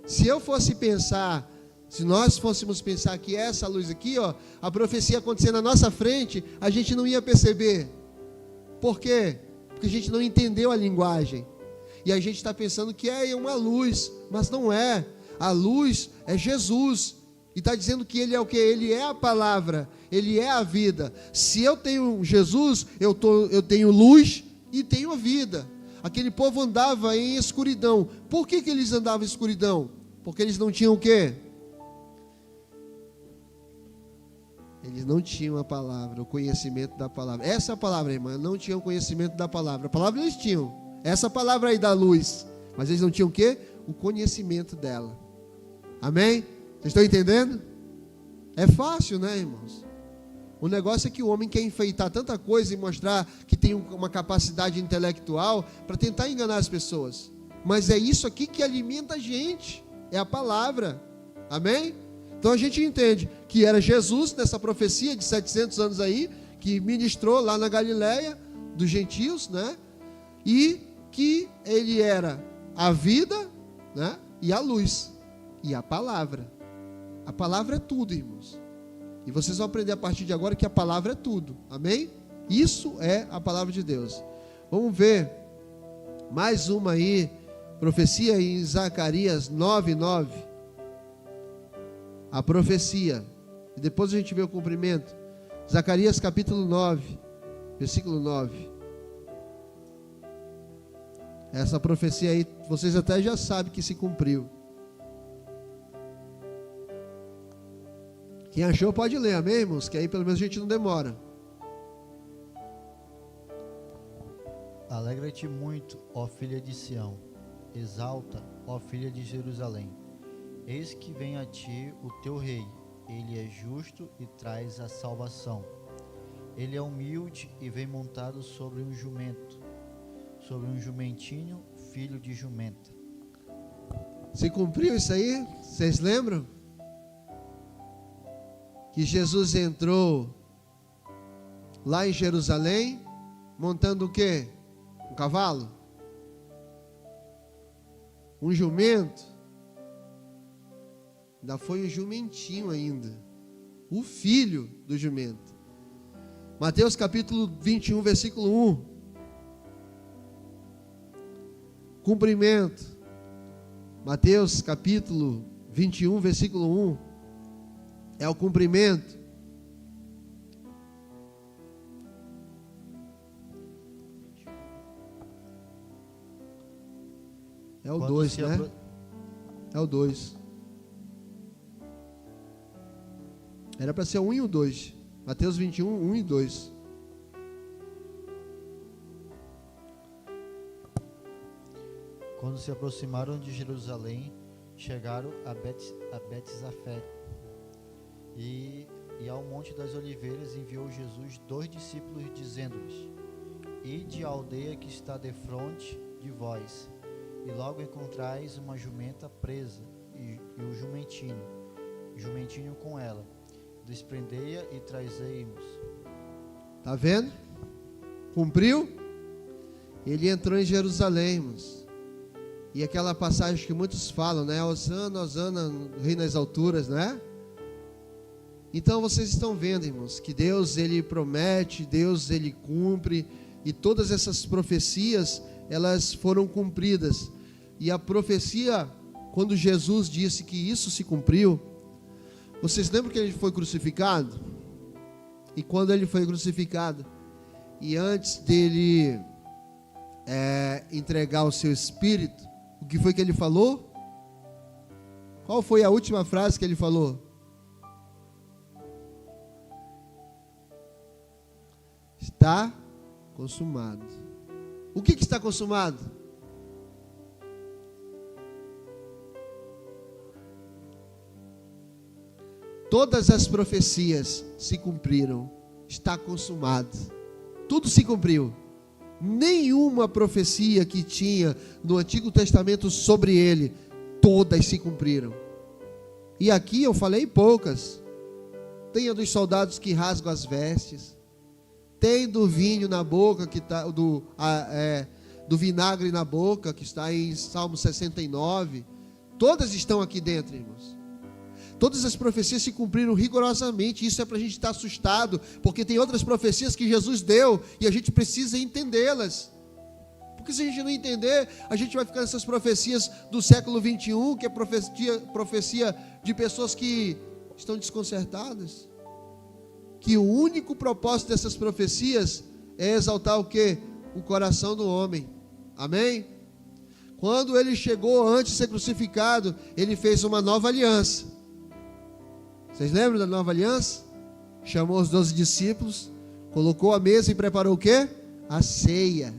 Se eu fosse pensar, se nós fôssemos pensar que essa luz aqui, ó, a profecia acontecendo na nossa frente, a gente não ia perceber. Por quê? Porque a gente não entendeu a linguagem. E a gente está pensando que é uma luz, mas não é. A luz é Jesus. E está dizendo que Ele é o que? Ele é a palavra, Ele é a vida. Se eu tenho Jesus, eu tenho luz e tenho a vida. Aquele povo andava em escuridão. Por que eles andavam em escuridão? Porque eles não tinham o quê? Eles não tinham a palavra, o conhecimento da palavra. Essa palavra, irmã, não tinham conhecimento da palavra. A palavra eles tinham. Essa palavra aí da luz. Mas eles não tinham o quê? O conhecimento dela. Amém? Vocês estão entendendo? É fácil, né, irmãos? O negócio é que o homem quer enfeitar tanta coisa e mostrar que tem uma capacidade intelectual para tentar enganar as pessoas. Mas é isso aqui que alimenta a gente. É a palavra. Amém? Então a gente entende que era Jesus, nessa profecia de 700 anos aí, que ministrou lá na Galileia, dos gentios, né? E que ele era a vida, né? E a luz, e a palavra. A palavra é tudo, irmãos. E vocês vão aprender a partir de agora que a palavra é tudo, amém? Isso é a palavra de Deus. Vamos ver mais uma aí, profecia em Zacarias 9:9. A profecia, e depois a gente vê o cumprimento. Zacarias capítulo 9, versículo 9. Essa profecia aí, vocês até já sabem que se cumpriu. Quem achou pode ler, amém, irmãos? Que aí pelo menos a gente não demora. Alegra-te muito, ó filha de Sião, exalta, ó filha de Jerusalém. Eis que vem a ti o teu rei, ele é justo e traz a salvação. Ele é humilde e vem montado sobre um jumento, sobre um jumentinho, filho de jumenta. Se cumpriu isso aí? Vocês lembram? Que Jesus entrou lá em Jerusalém, montando o quê? Um cavalo? Um jumento? Ainda foi um jumentinho ainda. O filho do jumento. Mateus capítulo 21, versículo 1. Cumprimento. Mateus capítulo 21, versículo 1. É o cumprimento. É o 2, né? É o 2. Era para ser o 1 e o 2. Mateus 21, 1 e 2. Quando se aproximaram de Jerusalém, chegaram a Betzafé. E ao Monte das Oliveiras enviou Jesus 2 discípulos, dizendo-lhes: Ide à aldeia que está defronte de vós, e logo encontrais uma jumenta presa, e o jumentinho com ela. Desprendei-a e trazei-mos. Está vendo? Cumpriu? Ele entrou em Jerusalém, irmãos. E aquela passagem que muitos falam, né? Hosana, Hosana, rei nas alturas, né? Então vocês estão vendo, irmãos, que Deus ele promete, Deus ele cumpre, e todas essas profecias, elas foram cumpridas. E a profecia, quando Jesus disse que isso se cumpriu, vocês lembram que ele foi crucificado? E quando ele foi crucificado, e antes dele entregar o seu espírito, o que foi que ele falou? Qual foi a última frase que ele falou? Está consumado. O que está consumado? Todas as profecias se cumpriram. Está consumado. Tudo se cumpriu. Nenhuma profecia que tinha no Antigo Testamento sobre ele, todas se cumpriram. E aqui eu falei poucas. Tem a dos soldados que rasgam as vestes. Tem do vinho na boca, que tá, do vinagre na boca, que está em Salmo 69. Todas estão aqui dentro, irmãos. Todas as profecias se cumpriram rigorosamente. Isso é para a gente estar assustado, porque tem outras profecias que Jesus deu e a gente precisa entendê-las. Porque se a gente não entender, a gente vai ficar nessas profecias do século 21, que é profecia de pessoas que estão desconcertadas. Que o único propósito dessas profecias é exaltar o quê? O coração do homem. Amém? Quando ele chegou antes de ser crucificado, ele fez uma nova aliança. Vocês lembram da nova aliança? Chamou os 12 discípulos, colocou a mesa e preparou o quê? A ceia.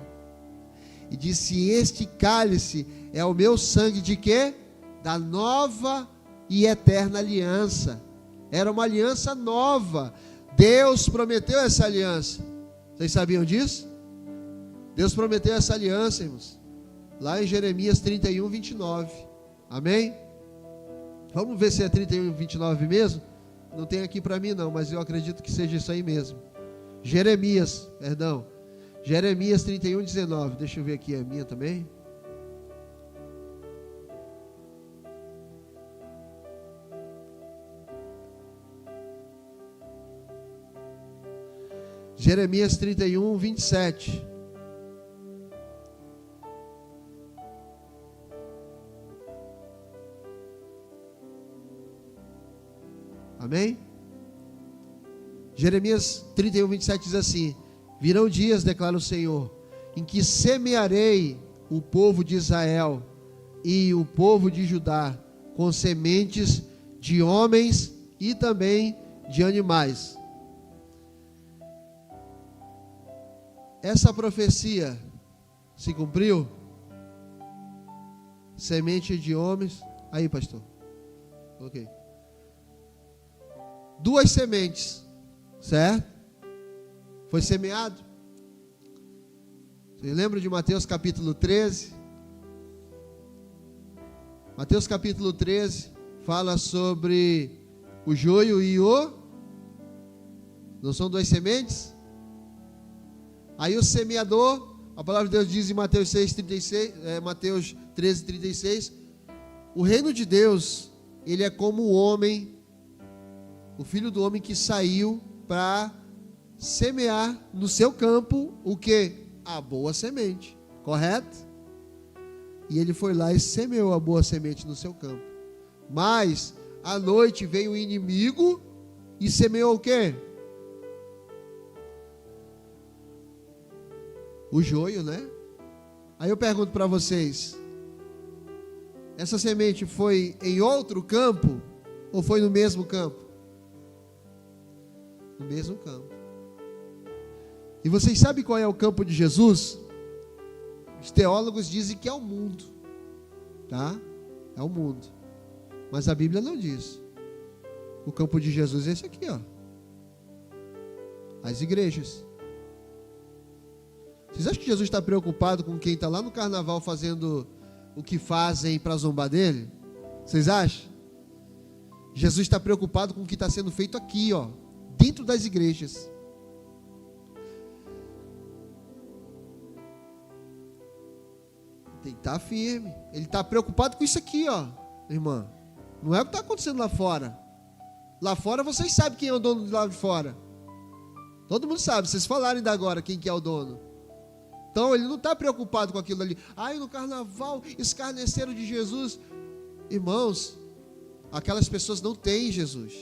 E disse: este cálice é o meu sangue de quê? Da nova e eterna aliança. Era uma aliança nova. Deus prometeu essa aliança. Vocês sabiam disso? Deus prometeu essa aliança, irmãos. Lá em Jeremias 31, 29. Amém? Vamos ver se é 31 e 29 mesmo? Não tem aqui para mim não, mas eu acredito que seja isso aí mesmo. Jeremias 31, 19. Deixa eu ver aqui a minha também. Jeremias 31, 27. Amém? Jeremias 31, 27 diz assim: virão dias, declara o Senhor, em que semearei o povo de Israel e o povo de Judá com sementes de homens e também de animais. Essa profecia se cumpriu? Semente de homens. Aí, pastor. Ok. 2 sementes, certo? Foi semeado. Vocês lembram de Mateus capítulo 13? Mateus capítulo 13 fala sobre o joio e o... Não são 2 sementes? Aí o semeador, a palavra de Deus diz em Mateus 6:36, Mateus 13:36, o reino de Deus, ele é como o homem, o filho do homem que saiu para semear no seu campo o que? A boa semente, correto? E ele foi lá e semeou a boa semente no seu campo. Mas à noite veio o inimigo e semeou o quê? O joio, né? Aí eu pergunto para vocês, essa semente foi em outro campo ou foi no mesmo campo? No mesmo campo. E vocês sabem qual é o campo de Jesus? Os teólogos dizem que é o mundo, tá? É o mundo. Mas a Bíblia não diz. O campo de Jesus é esse aqui, ó. As igrejas. Vocês acham que Jesus está preocupado com quem está lá no carnaval fazendo o que fazem para zombar dele? Vocês acham? Jesus está preocupado com o que está sendo feito aqui, ó, dentro das igrejas. Tem que estar firme. Ele está preocupado com isso aqui, ó, irmã. Não é o que está acontecendo lá fora. Lá fora vocês sabem quem é o dono do lado de fora. Todo mundo sabe. Vocês falaram ainda agora quem que é o dono. Então ele não está preocupado com aquilo ali. Ai, no carnaval escarneceram de Jesus. Irmãos, aquelas pessoas não têm Jesus.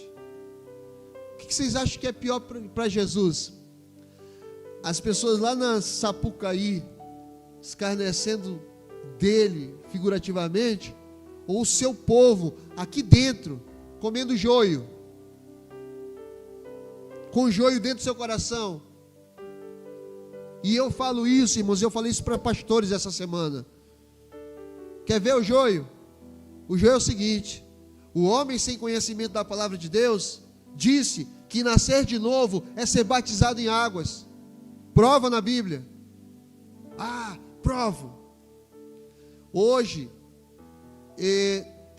O que vocês acham que é pior para Jesus? As pessoas lá na Sapucaí escarnecendo dele figurativamente, ou o seu povo aqui dentro comendo joio, com joio dentro do seu coração? E eu falo isso, irmãos, eu falei isso para pastores essa semana. Quer ver o joio? O joio é o seguinte: o homem sem conhecimento da palavra de Deus disse que nascer de novo é ser batizado em águas. Prova na Bíblia. Ah, provo. Hoje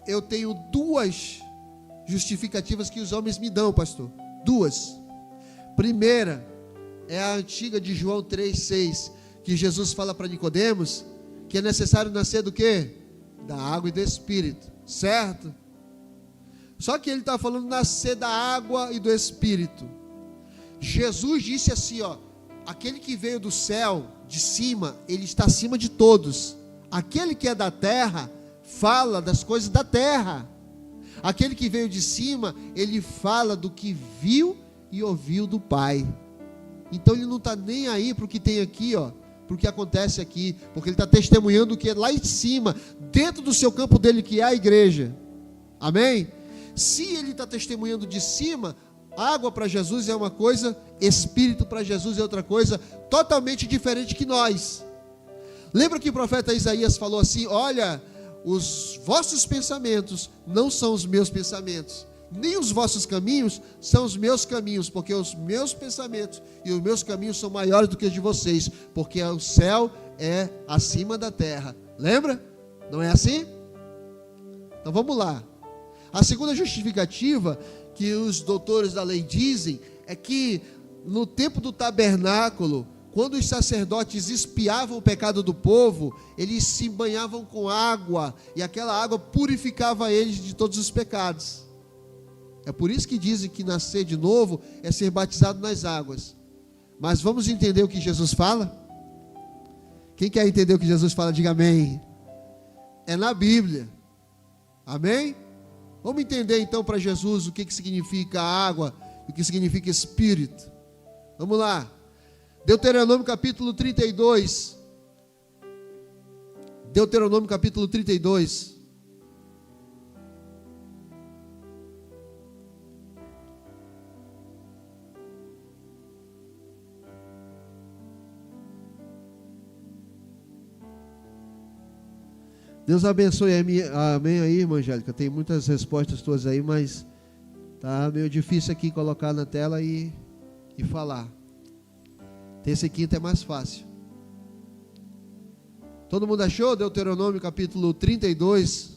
eu tenho 2 justificativas que os homens me dão, pastor. 2. Primeira é a antiga de João 3,6, que Jesus fala para Nicodemos que é necessário nascer do quê? Da água e do Espírito, certo? Só que ele está falando nascer da água e do Espírito. Jesus disse assim, ó: aquele que veio do céu, de cima, ele está acima de todos. Aquele que é da terra, fala das coisas da terra. Aquele que veio de cima, ele fala do que viu e ouviu do Pai. Então ele não está nem aí para o que tem aqui, ó, para o que acontece aqui, porque ele está testemunhando o que é lá em cima, dentro do seu campo dele, que é a igreja. Amém? Se ele está testemunhando de cima, água para Jesus é uma coisa, Espírito para Jesus é outra coisa, totalmente diferente que nós. Lembra que o profeta Isaías falou assim: olha, os vossos pensamentos não são os meus pensamentos, nem os vossos caminhos são os meus caminhos, porque os meus pensamentos e os meus caminhos são maiores do que os de vocês, porque o céu é acima da terra. Lembra? Não é assim? Então vamos lá. A segunda justificativa que os doutores da lei dizem é que no tempo do tabernáculo, quando os sacerdotes expiavam o pecado do povo, eles se banhavam com água, e aquela água purificava eles de todos os pecados. É por isso que dizem que nascer de novo é ser batizado nas águas. Mas vamos entender o que Jesus fala? Quem quer entender o que Jesus fala, diga amém. É na Bíblia. Amém? Vamos entender então para Jesus o que significa água, o que significa Espírito. Vamos lá. Deuteronômio capítulo 32. Deuteronômio capítulo 32. Deus abençoe. Amém aí, irmã Angélica. Tem muitas respostas tuas aí, mas tá meio difícil aqui colocar na tela e falar. Esse quinto é mais fácil. Todo mundo achou? Deuteronômio capítulo 32.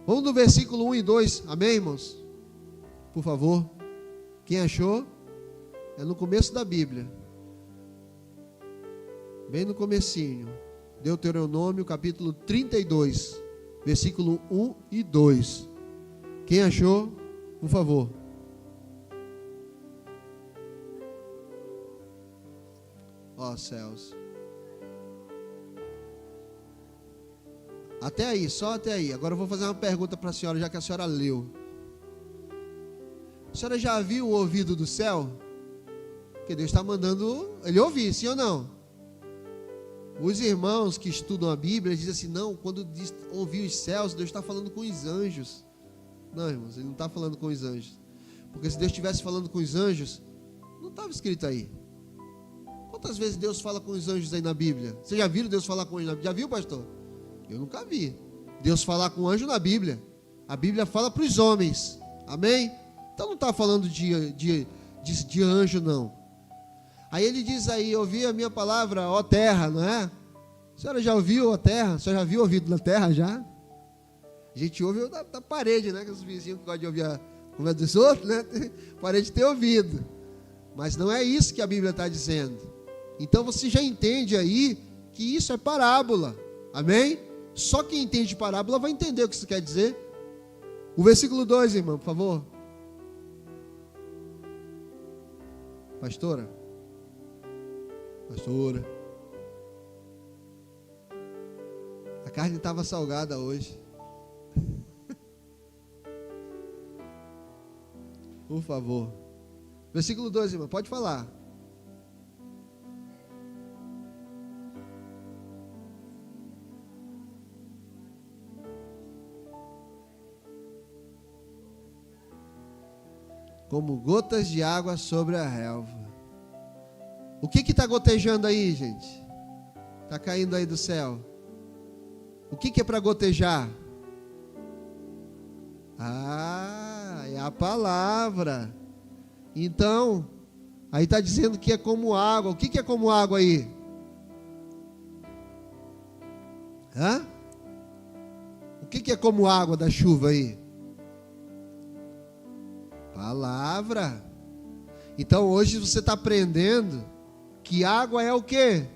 Vamos do versículo 1 e 2. Amém, irmãos? Por favor. Quem achou? É no começo da Bíblia. Bem no comecinho. Deuteronômio capítulo 32. Versículo 1 e 2. Quem achou? Por favor. Ó céus. Até aí, só até aí. Agora eu vou fazer uma pergunta para a senhora, já que a senhora leu. A senhora já viu o ouvido do céu? Porque Deus está mandando ele ouvir, sim ou não? Os irmãos que estudam a Bíblia dizem assim, não, quando diz ouvir os céus, Deus está falando com os anjos. Não, irmãos, ele não está falando com os anjos. Porque se Deus estivesse falando com os anjos, não estava escrito aí. Quantas vezes Deus fala com os anjos aí na Bíblia? Você já viu Deus falar com os anjos na Bíblia? Já viu, pastor? Eu nunca vi. Deus falar com anjo na Bíblia. A Bíblia fala para os homens. Amém? Então não está falando de anjo, não. Aí ele diz aí, ouvi a minha palavra, ó terra, não é? A senhora já ouviu, ó terra? A senhora já viu ouvido na terra, já? A gente ouve da parede, né? Que os vizinhos que gostam de ouvir a conversa dos outros, né? Parede ter ouvido. Mas não é isso que a Bíblia está dizendo. Então você já entende aí que isso é parábola. Amém? Só quem entende parábola vai entender o que isso quer dizer. O versículo 2, irmão, por favor. Pastora. A carne estava salgada hoje. Por favor. Versículo 2, irmão, pode falar. Como gotas de água sobre a relva. O que está gotejando aí, gente? Está caindo aí do céu. O que é para gotejar? Ah, é a palavra. Então, aí está dizendo que é como água. O que é como água aí? Hã? O que é como água da chuva aí? Palavra. Então hoje você está aprendendo que água é o quê?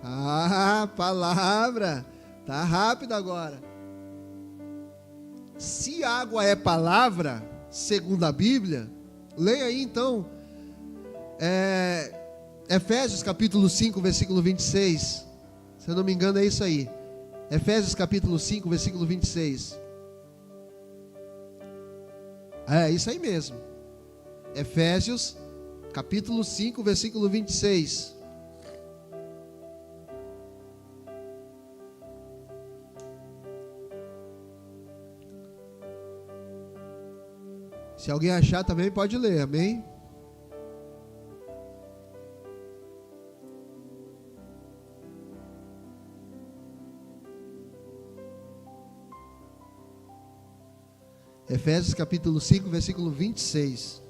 Ah, palavra. Tá rápido agora. Se água é palavra, segundo a Bíblia, leia aí então Efésios capítulo 5, versículo 26. Se eu não me engano é isso aí. Efésios capítulo 5, versículo 26. É isso aí mesmo. Efésios capítulo 5, versículo 26. Se alguém achar também pode ler, amém? Efésios capítulo 5, versículo 26.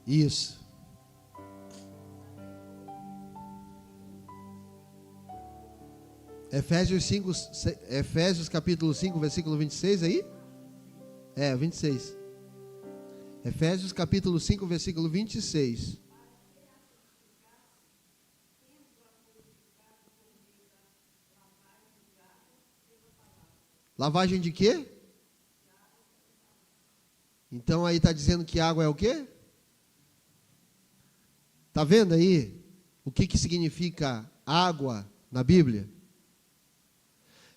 Isso. Efésios capítulo 5, versículo 26 aí? 26. Efésios capítulo 5, versículo 26. Lavagem de quê? Então aí está dizendo que água é o quê? Está vendo aí o que significa água na Bíblia?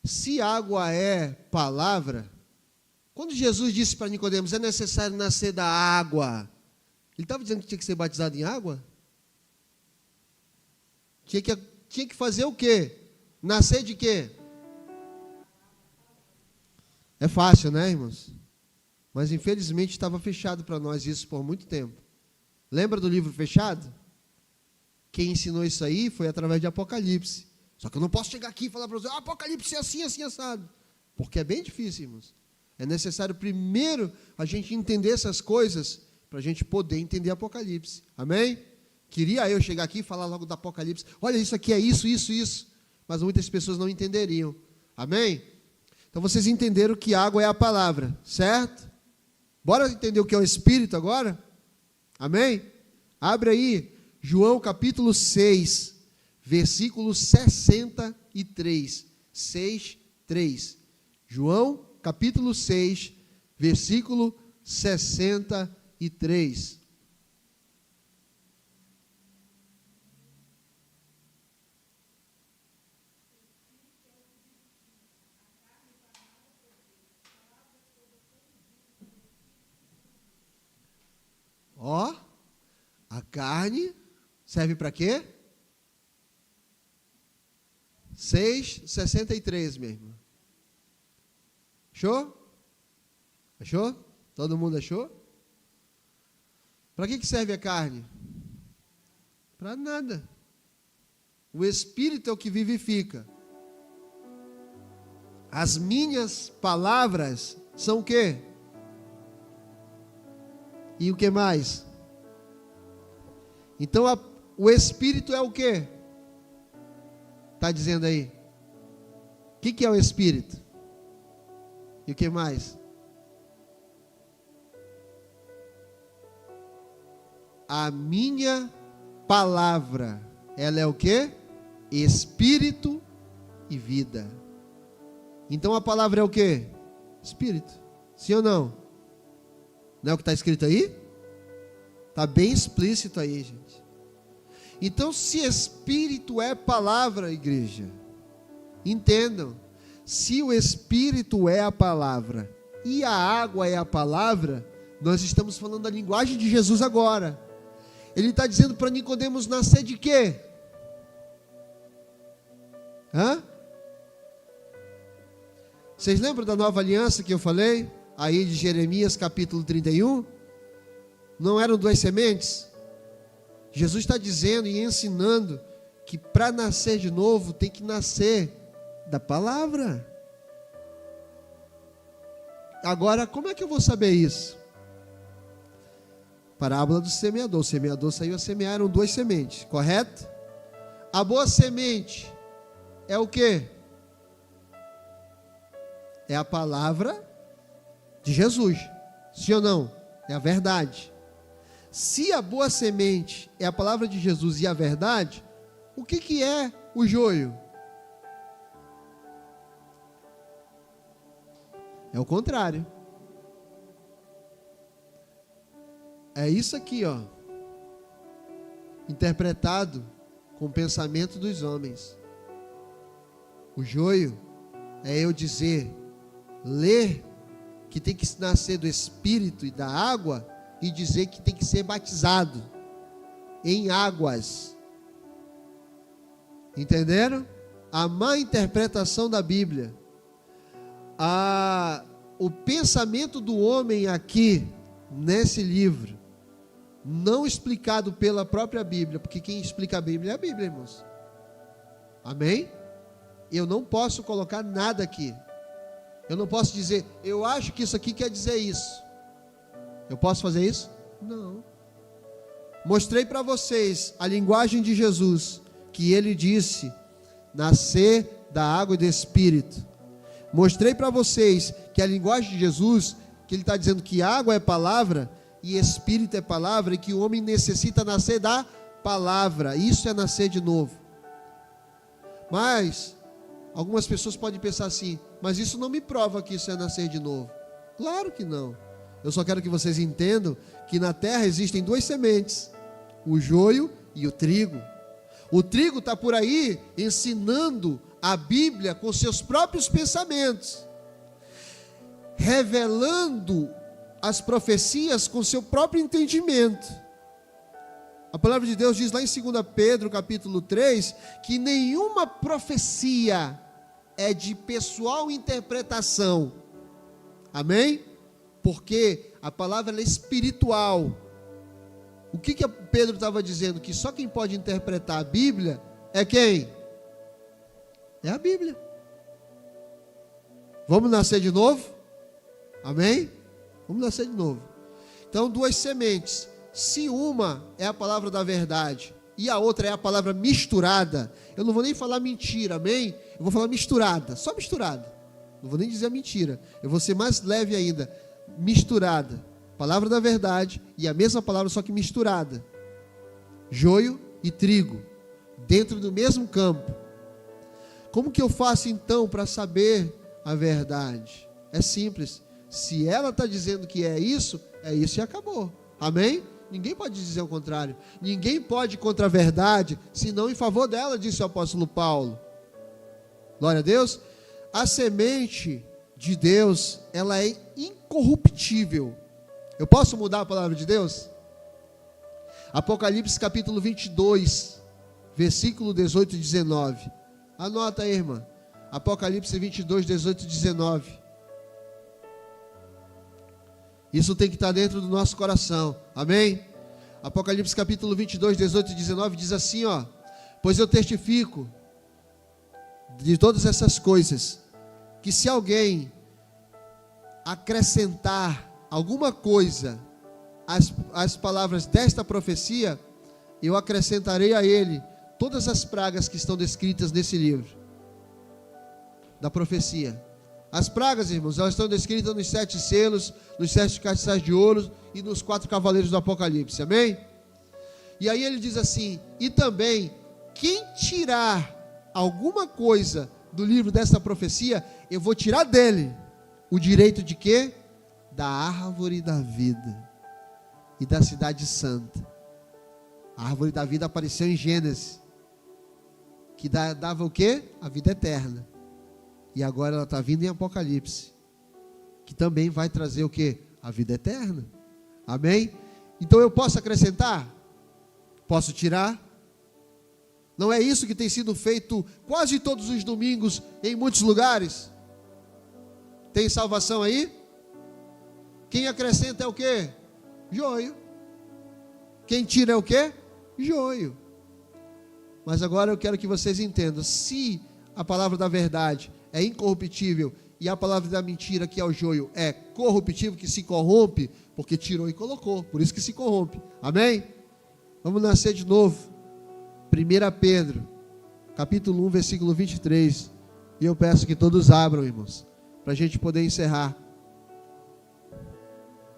Se água é palavra, quando Jesus disse para Nicodemos, é necessário nascer da água, ele estava dizendo que tinha que ser batizado em água? Tinha que fazer o quê? Nascer de quê? É fácil, né, irmãos? Mas infelizmente estava fechado para nós isso por muito tempo. Lembra do livro fechado? Quem ensinou isso aí foi através de Apocalipse. Só que eu não posso chegar aqui e falar para vocês, Apocalipse é assim, assim, assado. Porque é bem difícil, irmãos. É necessário primeiro a gente entender essas coisas para a gente poder entender Apocalipse. Amém? Queria eu chegar aqui e falar logo do Apocalipse. Olha, isso aqui é isso, isso, isso. Mas muitas pessoas não entenderiam. Amém? Então vocês entenderam que água é a palavra, certo? Bora entender o que é o Espírito agora? Amém? Abre aí, João capítulo 6, versículo 63. 6, 3. João capítulo 6, versículo 63. Ó, a carne serve para quê? 6,63, minha irmã. Achou? Achou? Todo mundo achou? Para que serve a carne? Para nada. O Espírito é o que vivifica. As minhas palavras são o quê? E o que mais? Então o Espírito é o quê? Está dizendo aí. O que é o Espírito? E o que mais? A minha palavra, ela é o quê? Espírito e vida. Então a palavra é o quê? Espírito. Sim ou não? Não é o que está escrito aí? Está bem explícito aí, gente. Então, se Espírito é palavra, igreja, entendam. Se o Espírito é a palavra e a água é a palavra, nós estamos falando da linguagem de Jesus agora. Ele está dizendo para Nicodemos nascer de quê? Vocês lembram da nova aliança que eu falei? Aí de Jeremias capítulo 31? Não eram 2 sementes? Jesus está dizendo e ensinando que para nascer de novo tem que nascer da palavra. Agora, como é que eu vou saber isso? Parábola do semeador. O semeador saiu a semear, eram 2 sementes, correto? A boa semente é o quê? É a palavra de Jesus. Sim ou não? É a verdade. Se a boa semente é a palavra de Jesus e a verdade, o que é o joio? É o contrário. É isso aqui, ó. Interpretado com o pensamento dos homens. O joio é eu dizer, ler que tem que nascer do Espírito e da água e dizer que tem que ser batizado em águas. Entenderam? A má interpretação da Bíblia. O pensamento do homem aqui, nesse livro, não explicado pela própria Bíblia, porque quem explica a Bíblia é a Bíblia, irmãos. Amém? Eu não posso colocar nada aqui. Eu não posso dizer, eu acho que isso aqui quer dizer isso. Eu posso fazer isso? Não. Mostrei para vocês a linguagem de Jesus, que ele disse, nascer da água e do Espírito. Mostrei para vocês que a linguagem de Jesus, que ele está dizendo que água é palavra e Espírito é palavra, e que o homem necessita nascer da palavra. Isso é nascer de novo. Mas algumas pessoas podem pensar assim, mas isso não me prova que isso é nascer de novo. Claro que não. Eu só quero que vocês entendam que na terra existem duas sementes, o joio e o trigo. O trigo está por aí ensinando a Bíblia com seus próprios pensamentos, revelando as profecias com seu próprio entendimento. A palavra de Deus diz lá em 2 Pedro capítulo 3, que nenhuma profecia é de pessoal interpretação. Amém? Porque a palavra ela é espiritual. O que Pedro estava dizendo? Que só quem pode interpretar a Bíblia é quem? É a Bíblia. Vamos nascer de novo? Amém? Vamos nascer de novo. Então, duas sementes. Se uma é a palavra da verdade e a outra é a palavra misturada, eu não vou nem falar mentira, amém? Eu vou falar misturada, só misturada. Não vou nem dizer mentira. Eu vou ser mais leve ainda. Misturada. Palavra da verdade e a mesma palavra, só que misturada. Joio e trigo, dentro do mesmo campo. Como que eu faço então para saber a verdade? É simples. Se ela está dizendo que é isso e acabou. Amém? Ninguém pode dizer o contrário. Ninguém pode ir contra a verdade, senão em favor dela, disse o apóstolo Paulo. Glória a Deus. A semente de Deus, ela é incorruptível. Eu posso mudar a palavra de Deus? Apocalipse capítulo 22, versículo 18 e 19. Anota aí, irmã. Apocalipse 22, 18 e 19. Isso tem que estar dentro do nosso coração. Amém? Apocalipse capítulo 22, 18 e 19 diz assim, ó: pois eu testifico de todas essas coisas, que se alguém acrescentar alguma coisa às palavras desta profecia, eu acrescentarei a ele todas as pragas que estão descritas nesse livro da profecia. As pragas, irmãos, elas estão descritas nos 7 selos, nos 7 castiçais de ouro e nos 4 cavaleiros do Apocalipse, amém? E aí ele diz assim, e também, quem tirar alguma coisa do livro dessa profecia, eu vou tirar dele o direito de quê? Da árvore da vida e da cidade santa. A árvore da vida apareceu em Gênesis, que dava o quê? A vida eterna. E agora ela está vindo em Apocalipse, que também vai trazer o quê? A vida eterna. Amém? Então eu posso acrescentar? Posso tirar? Não é isso que tem sido feito quase todos os domingos em muitos lugares? Tem salvação aí? Quem acrescenta é o quê? Joio. Quem tira é o quê? Joio. Mas agora eu quero que vocês entendam, se a palavra da verdade é incorruptível e a palavra da mentira, que é o joio, é corruptível, que se corrompe, porque tirou e colocou, por isso que se corrompe. Amém? Vamos nascer de novo. 1 Pedro, capítulo 1, versículo 23. E eu peço que todos abram, irmãos, para a gente poder encerrar.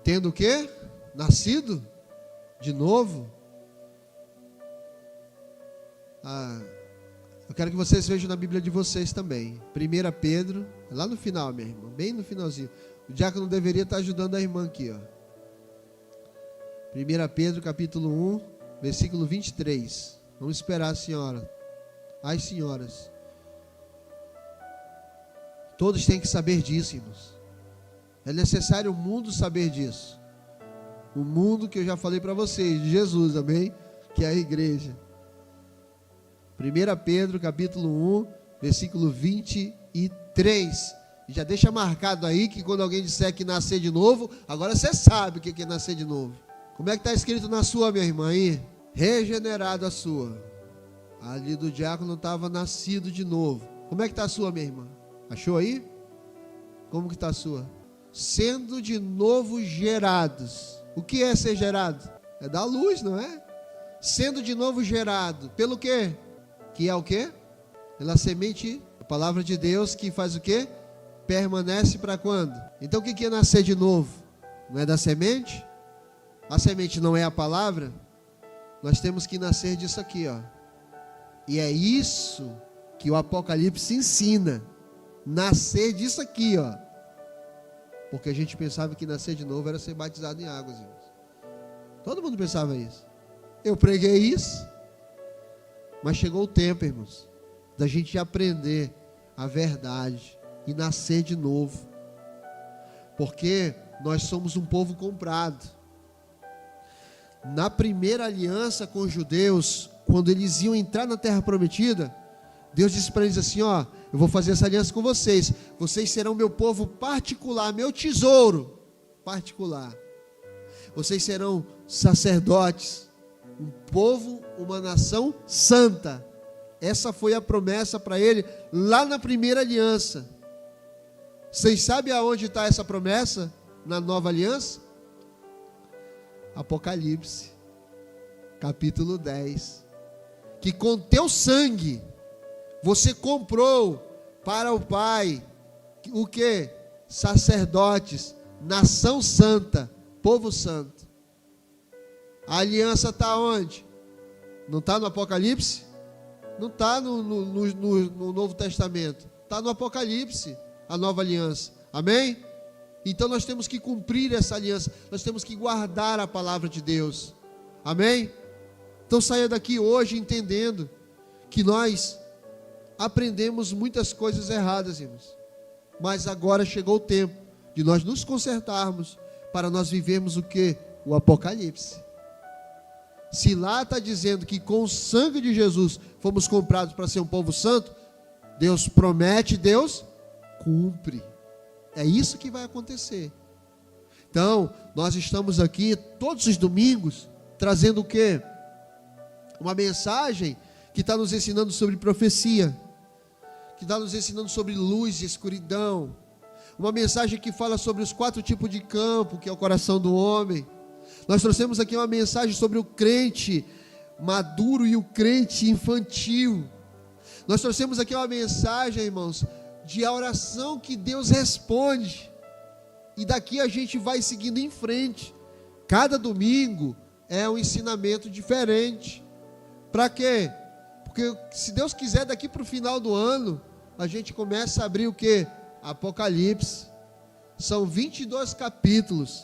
Tendo o quê? Nascido de novo. Eu quero que vocês vejam na Bíblia de vocês também. 1 Pedro, lá no final, minha irmã, bem no finalzinho. O diácono deveria estar ajudando a irmã aqui, ó. 1 Pedro, capítulo 1, versículo 23. Vamos esperar a senhora. As senhoras. Todos têm que saber disso, irmãos. É necessário o mundo saber disso. O mundo que eu já falei para vocês, de Jesus, amém? Que é a igreja. 1 Pedro, capítulo 1, versículo 23. E já deixa marcado aí que quando alguém disser que nascer de novo, agora você sabe o que é nascer de novo. Como é que está escrito na sua, minha irmã, aí? Regenerado a sua. Ali do diácono estava nascido de novo. Como é que está a sua, minha irmã? Achou aí? Como que está a sua? Sendo de novo gerados. O que é ser gerado? É dar luz, não é? sendo de novo gerado. Pelo quê? Que é o quê? Pela semente, a palavra de Deus, que faz o quê? Permanece para quando? Então o que é nascer de novo? Não é da semente? A semente não é a palavra? Nós temos que nascer disso aqui, ó. E é isso que o Apocalipse ensina. Nascer disso aqui, ó. Porque a gente pensava que nascer de novo era ser batizado em águas, irmãos. Todo mundo pensava isso. Eu preguei isso. Mas chegou o tempo, irmãos, da gente aprender a verdade e nascer de novo. Porque nós somos um povo comprado. Na primeira aliança com os judeus, quando eles iam entrar na terra prometida, Deus disse para eles assim, ó, eu vou fazer essa aliança com vocês. Vocês serão meu povo particular, meu tesouro particular. Vocês serão sacerdotes, um povo, uma nação santa. Essa foi a promessa para ele lá na primeira aliança. Vocês sabem aonde está essa promessa na nova aliança? Apocalipse, capítulo 10. Que com teu sangue você comprou para o Pai o que? Sacerdotes, nação santa, povo santo. A aliança está onde? Não está no Apocalipse? Não está no Novo Testamento. Está no Apocalipse, a nova aliança. Amém? Então nós temos que cumprir essa aliança. Nós temos que guardar a palavra de Deus. Amém? Então saia daqui hoje entendendo que nós aprendemos muitas coisas erradas, irmãos. Mas agora chegou o tempo de nós nos consertarmos para nós vivermos o que? O Apocalipse. Se lá está dizendo que com o sangue de Jesus fomos comprados para ser um povo santo, Deus promete, Deus cumpre. É isso que vai acontecer. Então, nós estamos aqui todos os domingos trazendo o quê? Uma mensagem que está nos ensinando sobre profecia, que está nos ensinando sobre luz e escuridão, uma mensagem que fala sobre os 4 tipos de campo, que é o coração do homem. Nós trouxemos aqui uma mensagem sobre o crente maduro e o crente infantil. Nós trouxemos aqui uma mensagem, irmãos, de a oração que Deus responde. E daqui a gente vai seguindo em frente. Cada domingo é um ensinamento diferente. Para quê? Porque se Deus quiser, daqui para o final do ano, a gente começa a abrir o quê? Apocalipse. São 22 capítulos.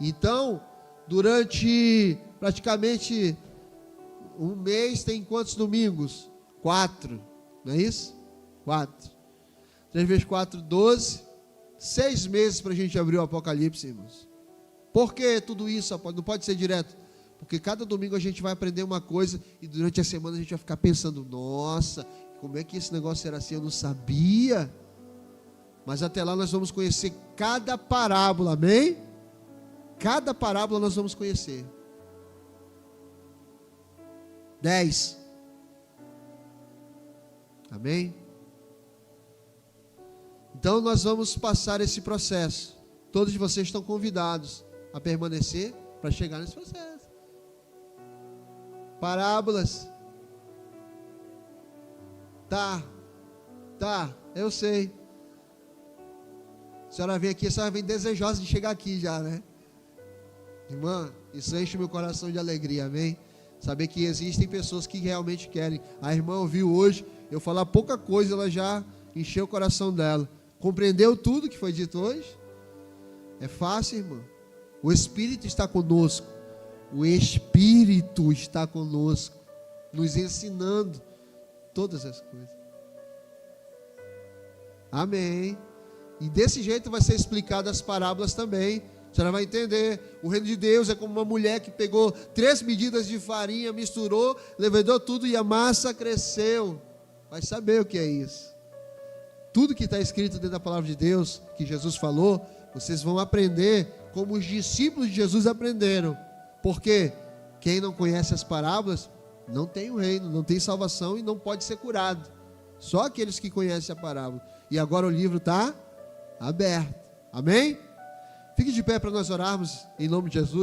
Então, durante praticamente um mês, tem quantos domingos? 4, não é isso? 4. 3 vezes 4, 12. 6 meses para a gente abrir o Apocalipse, irmãos. Por que tudo isso? Não pode ser direto. Porque cada domingo a gente vai aprender uma coisa e durante a semana a gente vai ficar pensando, nossa, como é que esse negócio era assim? Eu não sabia. Mas até lá nós vamos conhecer cada parábola, amém? Cada parábola nós vamos conhecer. 10. Amém? Então nós vamos passar esse processo. Todos vocês estão convidados a permanecer para chegar nesse processo. Parábolas. Tá, eu sei. A senhora vem aqui, a senhora vem desejosa de chegar aqui já, né? Irmã, isso enche meu coração de alegria, amém? Saber que existem pessoas que realmente querem. A irmã ouviu hoje, eu falar pouca coisa, ela já encheu o coração dela. Compreendeu tudo que foi dito hoje? É fácil, irmã. O Espírito está conosco. O Espírito está conosco, nos ensinando todas as coisas. Amém. E desse jeito vai ser explicado as parábolas também. A senhora vai entender. O reino de Deus é como uma mulher que pegou 3 medidas de farinha, misturou, levedou tudo e a massa cresceu. Vai saber o que é isso. Tudo que está escrito dentro da palavra de Deus, que Jesus falou, vocês vão aprender como os discípulos de Jesus aprenderam. Porque quem não conhece as parábolas não tem o reino, não tem salvação e não pode ser curado. Só aqueles que conhecem a parábola. E agora o livro está aberto. Amém? Fique de pé para nós orarmos em nome de Jesus.